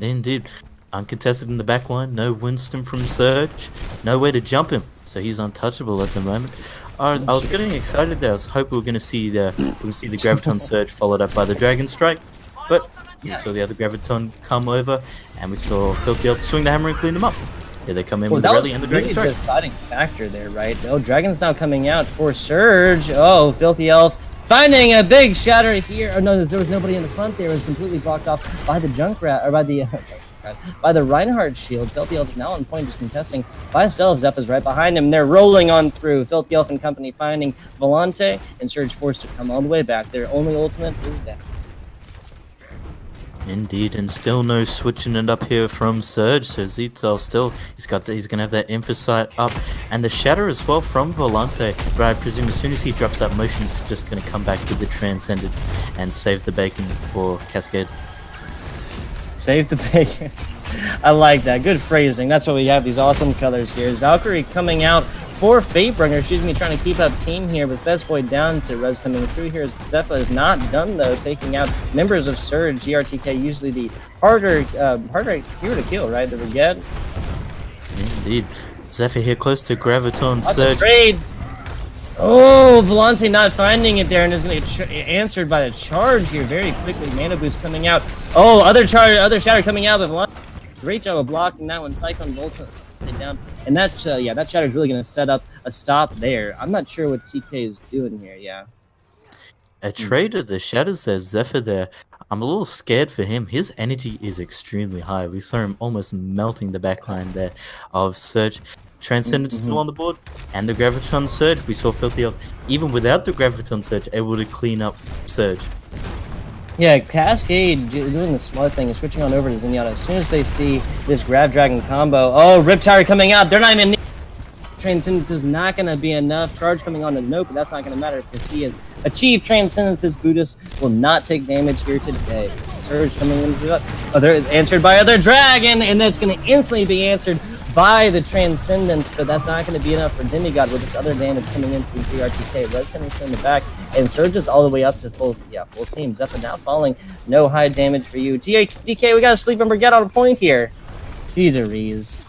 Indeed. uncontested in the back line. No Winston from Surge. Nowhere to jump him. So he's untouchable at the moment. I was getting excited there. I was hoping we were going to see the Graviton Surge followed up by the Dragon Strike. But we saw the other Graviton come over, and we saw Filthy Elf swing the hammer and clean them up. Here they come in with the rally and the Dragon Strike. That was the deciding factor there, right? Oh, Dragon's now coming out for Surge. Oh, Filthy Elf finding a big shatter here. Oh no, there was nobody in the front there. It was completely blocked off by the Junkrat, or by the by the Reinhardt shield. Filthy Elf is now on point, just contesting by himself. Zeph is right behind him. They're rolling on through. Filthy Elf and company finding Volante, and Surge forced to come all the way back. Their only ultimate is down. Indeed, and still no switching it up here from Surge. So Zitzel still, he's gonna have that Infosight up, and the Shatter as well from Volante. But I presume as soon as he drops that motion, he's just gonna come back with the Transcendence and save the bacon for Cascade. Save the bacon. I like that. Good phrasing. That's why we have these awesome colors here. Valkyrie coming out for Fatebringer. Excuse me, trying to keep up team here, but Fezboy down to Rez coming through here. Zepha is not done, though, taking out members of Surge. GRTK, usually the harder hero to kill, right? The Reged. Indeed. Zephyr here close to Graviton Lots Surge. of trade. Oh, Volante not finding it there, and is going to get answered by the charge here very quickly. Mana boost coming out. Oh, other shatter coming out, but Volante, great job of blocking that one. Cyclone Volta down, and that that shatter is really going to set up a stop there. I'm not sure what TK is doing here. Yeah, A trade of the shadows there, Zephyr there. I'm a little scared for him. His energy is extremely high. We saw him almost melting the backline there of Surge. Transcendence still on the board, and the Graviton Surge. We saw Filthy Elf, even without the Graviton Surge, able to clean up Surge. Yeah, Cascade doing the smart thing and switching on over to Zenyatta. As soon as they see this Grab Dragon combo, oh, Riptire coming out. They're not even. Transcendence is not going to be enough. Charge coming on to Nope, but that's not going to matter because he has achieved Transcendence. This Buddhist will not take damage here today. Surge coming in. They're answered by other Dragon, and that's going to instantly be answered by the Transcendence, but that's not going to be enough for Demigod with its other damage coming in through GRTK. Res coming in the back, and Surge is all the way up to full team. Zephyr now falling. No high damage for you. DK, we got to sleep and get on a point here. Jeez, Reese.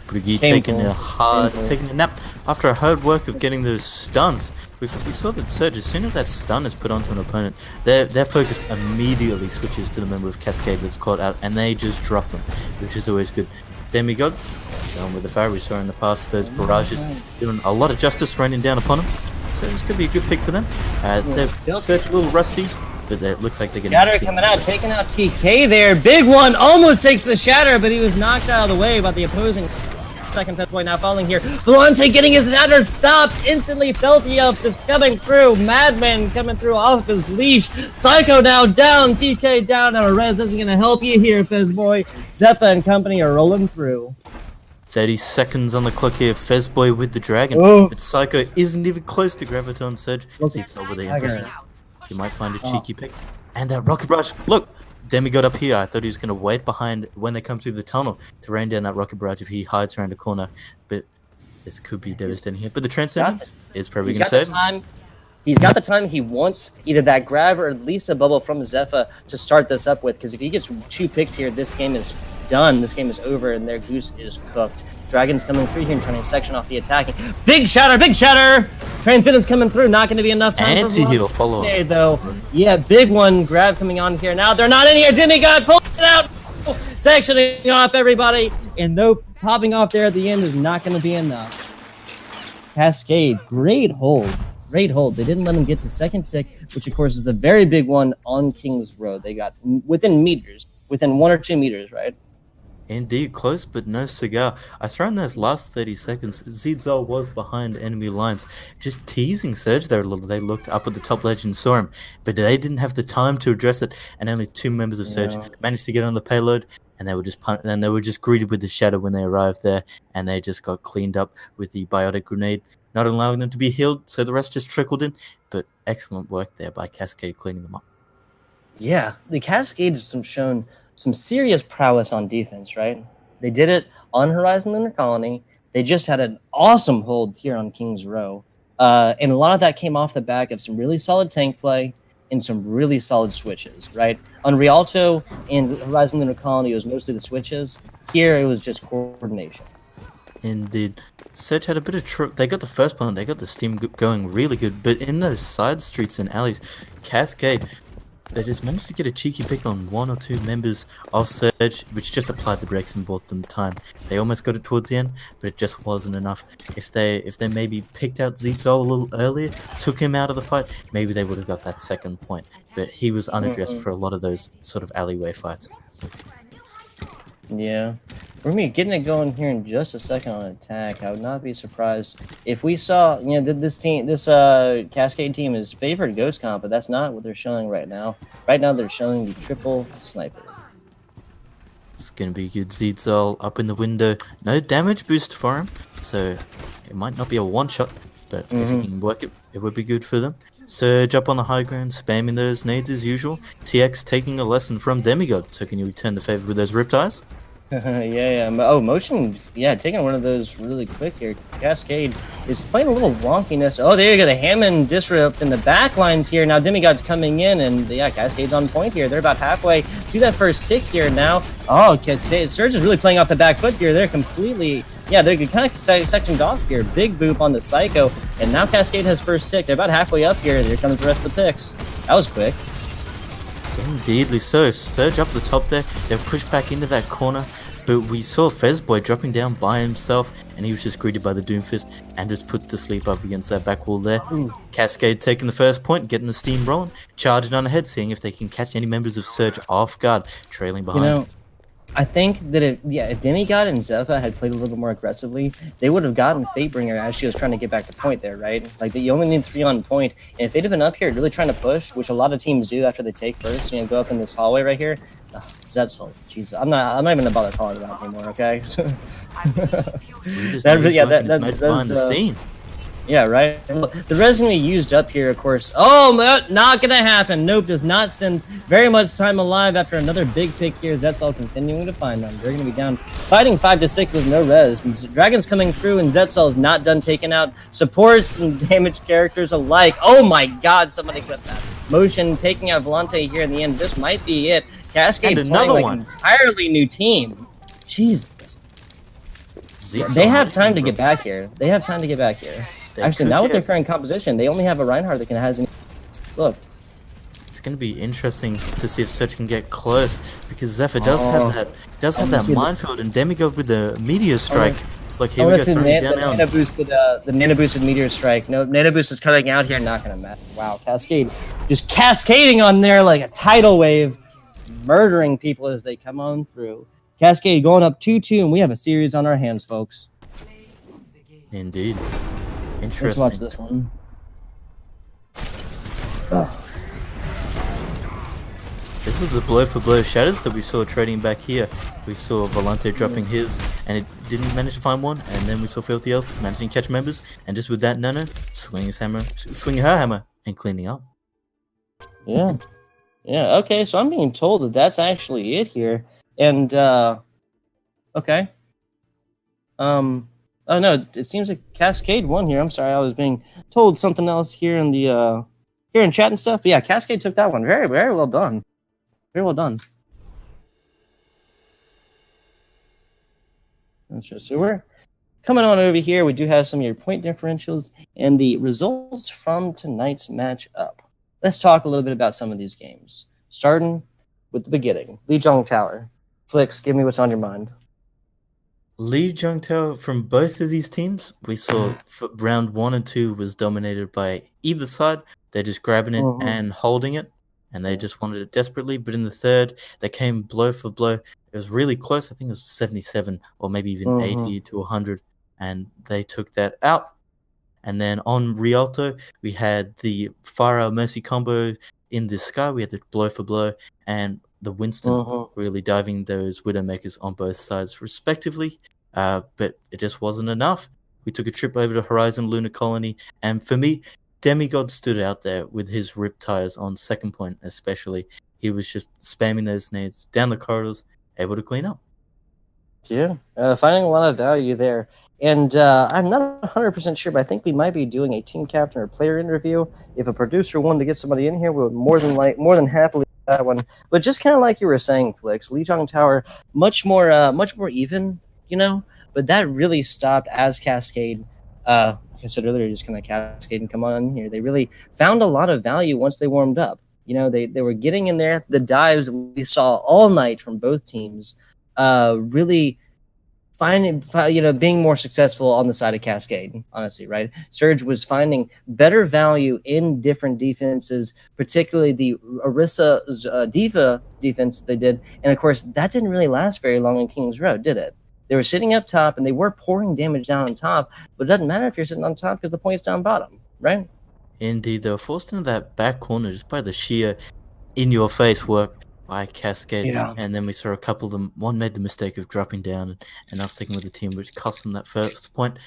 Briggy taking a nap after a hard work of getting those stuns. We saw that Surge, as soon as that stun is put onto an opponent, their focus immediately switches to the member of Cascade that's caught out, and they just drop them, which is always good. Demigod, going with the fire. We saw in the past those barrages doing a lot of justice raining down upon them. So this could be a good pick for them. They're Surge a little rusty, but it looks like they're getting Shatter coming out, taking out TK there. Big one, almost takes the Shatter, but he was knocked out of the way by the opposing. Second Pet Boy now falling here. Volante getting his Shatter stopped instantly. Filthy Elf just coming through. Madman coming through off his leash. Psycho now down. TK down. Now Rez isn't going to help you here, Fezboy. Zepha and company are rolling through. 30 seconds on the clock here. Fezboy with the dragon. But Psycho isn't even close to Graviton Surge. It's over the Empress. You might find a cheeky pick. And that Rocket Barrage. Look! Demigod up here. I thought he was going to wait behind when they come through the tunnel to rain down that Rocket Barrage if he hides around a corner. But this could be devastating here. But the Transcendence is probably going to save him. He's got the time he wants, either that grab or at least a bubble from Zepha to start this up with. Because if he gets 2 picks here, this game is done. This game is over, and their goose is cooked. Dragon's coming through here and trying to section off the attacking. Big Shatter, Big Shatter! Transcendence coming through, not going to be enough time Anti-heal follow up. Though. Yeah, big one. Grab coming on here. Now they're not in here. Demigod, pull it out! Sectioning off everybody. And nope, popping off there at the end is not going to be enough. Cascade, great hold. Great hold. They didn't let him get to second tick, which of course is the very big one on King's Road. They got within meters, within 1 or 2 meters, right? Indeed, close but no cigar. I swear in those last 30 seconds, Zidzel was behind enemy lines, just teasing Surge there a little. They looked up at the top ledge and saw him, but they didn't have the time to address it, and only 2 members of Surge managed to get on the payload, and they were just greeted with the Shadow when they arrived there, and they just got cleaned up with the Biotic Grenade, not allowing them to be healed, so the rest just trickled in, but excellent work there by Cascade cleaning them up. Yeah, the Cascade has shown some serious prowess on defense, right? They did it on Horizon Lunar Colony. They just had an awesome hold here on King's Row. And a lot of that came off the back of some really solid tank play, in some really solid switches, right? On Rialto and Horizon Lunar Colony, it was mostly the switches. Here, it was just coordination. Indeed. Surge had a bit of trouble. They got the first point, they got the steam going really good, but in those side streets and alleys, Cascade, they just managed to get a cheeky pick on one or two members of Surge, which just applied the brakes and bought them time. They almost got it towards the end, but it just wasn't enough. If they maybe picked out Zitzo a little earlier, took him out of the fight, maybe they would have got that second point. But he was unaddressed for a lot of those sort of alleyway fights. Yeah. We're going to be getting it going here in just a second on attack. I would not be surprised if we saw, this Cascade team is favored Ghost Comp, but that's not what they're showing right now. Right now, they're showing the triple sniper. It's going to be good. Zitzo up in the window. No damage boost for him, so it might not be a one-shot, but if he can work it, it would be good for them. Surge up on the high ground, spamming those nades as usual. TX taking a lesson from Demigod, so can you return the favor with those Riptides? Yeah. Oh, Motion, taking one of those really quick here. Cascade is playing a little wonkiness. Oh, there you go, the Hammond disrupt in the back lines here. Now Demigod's coming in, and Cascade's on point here. They're about halfway to that first tick here now. Oh, Surge is really playing off the back foot here. They're completely, they're kind of sectioned off here. Big boop on the Psycho, and now Cascade has first tick. They're about halfway up here. Here comes the rest of the picks. That was quick. Indeedly so. Surge up the top there. They're pushed back into that corner. But we saw Fezboy dropping down by himself, and he was just greeted by the Doomfist and just put to sleep up against that back wall there. Cascade taking the first point, getting the steam rolling, charging on ahead, seeing if they can catch any members of Surge off guard, trailing behind. I think that if Demigod and Zephyr had played a little more aggressively, they would have gotten Fatebringer as she was trying to get back to point there, right? Like, you only need 3 on point, and if they'd have been up here really trying to push, which a lot of teams do after they take first, go up in this hallway right here. Zetzel, jeez, I'm not even gonna bother calling it out anymore, okay? Behind the scene. Yeah, right. Well, the resin we used up here, of course. Oh, not gonna happen. Nope, does not spend very much time alive after another big pick here. Zetzel continuing to find them. They're gonna be down, fighting 5 to 6 with no res. And Dragon's coming through, and Zetzel is not done taking out supports and damaged characters alike. Oh my God! Somebody clip that. Motion taking out Volante here in the end. This might be it. Cascade playing like an entirely new team. Jesus. They have time to get back here. Actually, now with their current composition, they only have a Reinhardt that has any. Look. It's going to be interesting to see if Surge can get close, because Zephyr does have that minefield, and Demigod with the Meteor Strike. Look, here we go. The nano boosted Meteor Strike. No, nano boost is coming out here. Not gonna matter. Wow, Cascade just cascading on there like a tidal wave, murdering people as they come on through. Cascade going up 2-2, and we have a series on our hands, folks. Indeed. Interesting. Let's watch this one. Oh. This was the blow for blow shatters that we saw trading back here. We saw Volante dropping his, and it didn't manage to find one, and then we saw Filthy Elf managing to catch members, and just with that Nano, swinging her hammer, and cleaning up. Yeah. Okay, so I'm being told that that's actually it here, and okay. Oh no, it seems like Cascade won here. I'm sorry, I was being told something else here in the here in chat and stuff. But yeah, Cascade took that one. Very, very well done. Very well done. So we're coming on over here. We do have some of your point differentials and the results from tonight's match up. Let's talk a little bit about some of these games. Starting with the beginning. Lijiang Tower. Flix, give me what's on your mind. Lijiang Tower from both of these teams, we saw round 1 and 2 was dominated by either side. They're just grabbing it and holding it, and they just wanted it desperately. But in the third, they came blow for blow. It was really close. I think it was 77 or maybe even 80 to 100, and they took that out. And then on Rialto, we had the Fire Mercy combo in the sky. We had the blow for blow and the Winston really diving those Widowmakers on both sides respectively, but it just wasn't enough. We took a trip over to Horizon Lunar Colony, and for me, Demigod stood out there with his Riptides on second point especially. He was just spamming those nades down the corridors, able to clean up. Yeah, finding a lot of value there. And I'm not 100% sure, but I think we might be doing a team captain or player interview. If a producer wanted to get somebody in here, we would more than happily do that one. But just kind of like you were saying, Flix, Lijiang Tower, much more even, you know. But that really stopped as Cascade. Like I said earlier, just kind of Cascade and come on here. They really found a lot of value once they warmed up. You know, they were getting in there. The dives we saw all night from both teams really finding, being more successful on the side of Cascade, honestly, right? Surge was finding better value in different defenses, particularly the Orisa Diva defense they did. And of course, that didn't really last very long in King's Road, did it? They were sitting up top and they were pouring damage down on top, but it doesn't matter if you're sitting on top because the point's down bottom, right? Indeed, they were forced into that back corner just by the sheer in-your-face work by Cascade. Yeah. And then we saw a couple of them. One made the mistake of dropping down and not sticking with the team, which cost them that first point.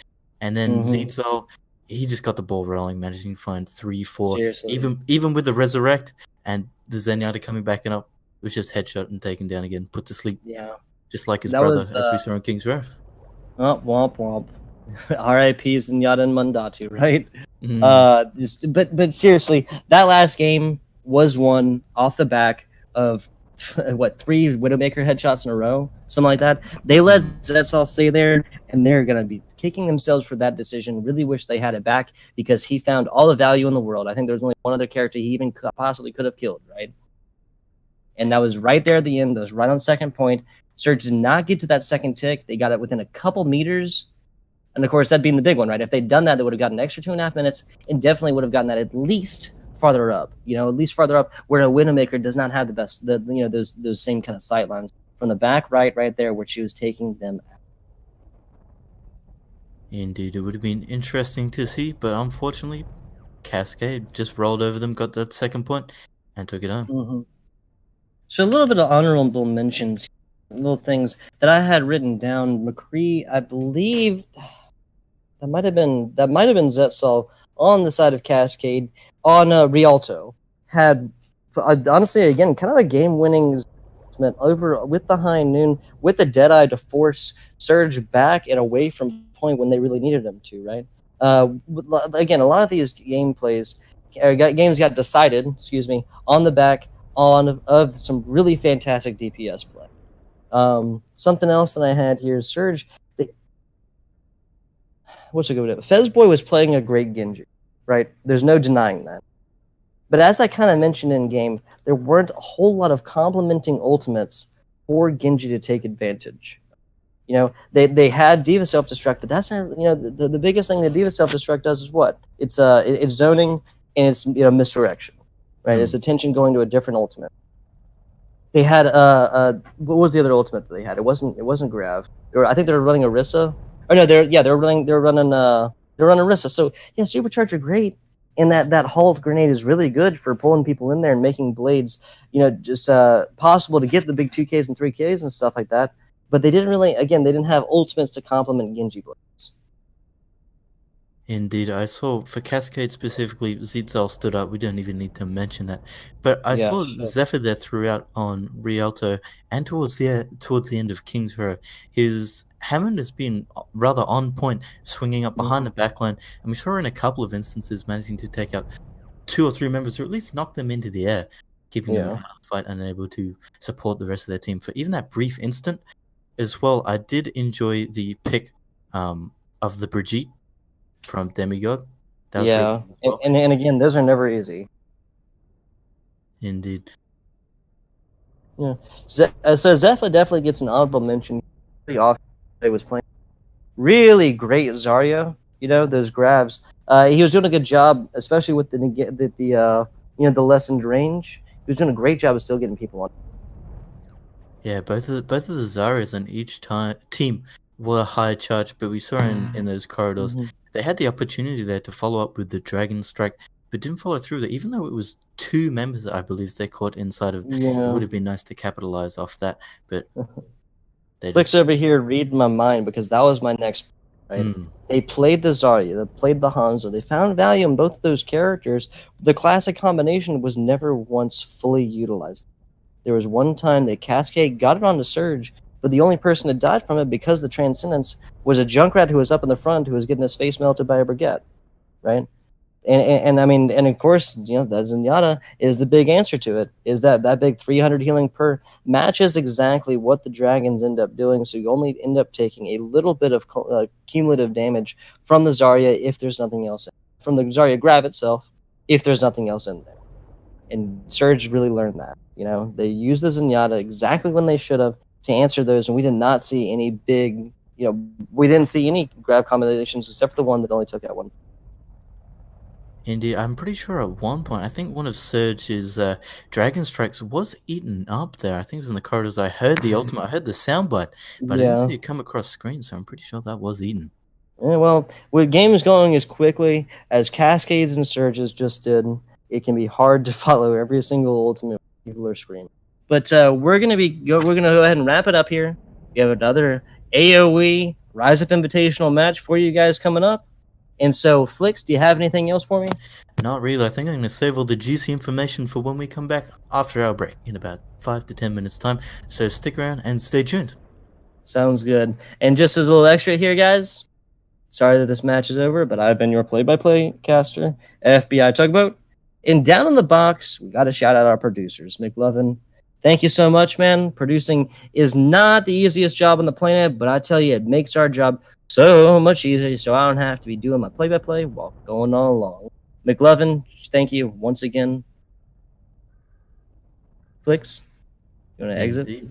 And then Zitzel, he just got the ball rolling, managing to find 3, 4. Seriously. Even with the resurrect and the Zenyatta coming back and up, it was just headshot and taken down again, put to sleep. Yeah. Just like his That brother, was, as we saw in King's Row. Oh, womp womp. R.I.P. Zenyatta and Mandatu, right? But seriously, that last game was won off the back of what, 3 Widowmaker headshots in a row, something like that. They let Zetzel stay there, and they're gonna be kicking themselves for that decision. Really wish they had it back because he found all the value in the world. I think there was only one other character he even possibly could have killed, right? And that was right there at the end. That was right on second point. Surge did not get to that second tick. They got it within a couple meters. And of course, that being the big one, right? If they'd done that, they would have gotten an extra 2.5 minutes and definitely would have gotten that at least farther up, at least farther up where a Widowmaker does not have the best, those same kind of sight lines from the back right there where she was taking them out. Indeed, it would have been interesting to see, but unfortunately, Cascade just rolled over them, got that second point, and took it home. So a little bit of honorable mentions, little things that I had written down. McCree, I believe that might have been Zetzel on the side of Cascade. On Rialto had honestly again kind of a game-winning over with the high noon with the Deadeye to force Surge back and away from point when they really needed them to, right? Again, a lot of these games got decided, on the back of some really fantastic DPS play. Something else that I had here is Surge. What's a good one? Fezboy was playing a great Genji, right? There's no denying that. But as I kind of mentioned in game, there weren't a whole lot of complementing ultimates for Genji to take advantage. They had Diva self-destruct, but that's not, the biggest thing that Diva self-destruct does is what? It's zoning and it's misdirection, right? It's attention going to a different ultimate. They had what was the other ultimate that they had? It wasn't Grav. I think they were running Orisa. Oh no, they were running Orisa. So Supercharger great. And that halt grenade is really good for pulling people in there and making blades, just possible to get the big 2Ks and 3Ks and stuff like that. But they didn't have ultimates to complement Genji blades. Indeed, I saw for Cascade specifically, Zitzel stood up. We don't even need to mention that, but I saw Zephyr there throughout on Rialto and towards the end of King's Row. His Hammond has been rather on point, swinging up behind the backline, and we saw in a couple of instances managing to take out 2 or 3 members, or at least knock them into the air, keeping them out of the fight, unable to support the rest of their team for even that brief instant. As well, I did enjoy the pick of the Brigitte from Demigod. And again, those are never easy. Indeed. Yeah. So Zephyr definitely gets an honorable mention. Really awesome. He was playing really great Zarya. Those grabs. He was doing a good job, especially with the lessened range. He was doing a great job of still getting people on. Yeah, both of the Zaryas on each team were high charge, but we saw in those corridors, they had the opportunity there to follow up with the Dragon Strike, but didn't follow through that. Even though it was 2 members that I believe they caught inside of, it would have been nice to capitalize off that. But Flicks over here read my mind because that was my next. Right? They played the Zarya, they played the Hanzo. They found value in both of those characters. The classic combination was never once fully utilized. There was one time that Cascade got it onto Surge, but the only person that died from it because of the transcendence was a Junkrat who was up in the front who was getting his face melted by a Brigitte, right? And I mean, and of course, that Zenyatta is the big answer to it. Is that big 300 healing per matches exactly what the dragons end up doing. So you only end up taking a little bit of cumulative damage from the Zarya if there's nothing else from the Zarya grab itself if there's nothing else in there. And Surge really learned that. They used the Zenyatta exactly when they should have to answer those, and we did not see any big. We didn't see any grab combinations except for the one that only took out one. Indeed, I'm pretty sure at one point, I think one of Surge's Dragon Strikes was eaten up there. I think it was in the corridors. I heard the ultimate, I heard the soundbite, but I didn't see it come across screen, so I'm pretty sure that was eaten. Yeah, well, with games going as quickly as Cascades and Surges just did, it can be hard to follow every single ultimate people are screaming. But we're gonna go ahead and wrap it up here. We have another AOE Rise Up Invitational match for you guys coming up. And so, Flix, do you have anything else for me? Not really. I think I'm going to save all the juicy information for when we come back after our break in about 5 to 10 minutes time. So stick around and stay tuned. Sounds good. And just as a little extra here, guys, sorry that this match is over, but I've been your play-by-play caster, FBI Tugboat. And down in the box, we got to shout out our producers. McLovin, thank you so much, man. Producing is not the easiest job on the planet, but I tell you, it makes our job so much easier, so I don't have to be doing my play-by-play while going all along. McLovin, thank you once again. Flix, you want to exit? Indeed.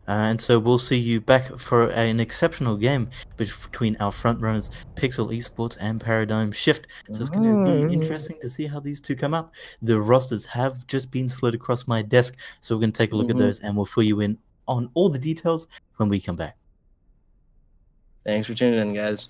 And so we'll see you back for an exceptional game between our front runners, Pixel Esports and Paradigm Shift. So it's going to be interesting to see how these two come up. The rosters have just been slid across my desk, so we're going to take a look at those, and we'll fill you in on all the details when we come back. Thanks for tuning in, guys.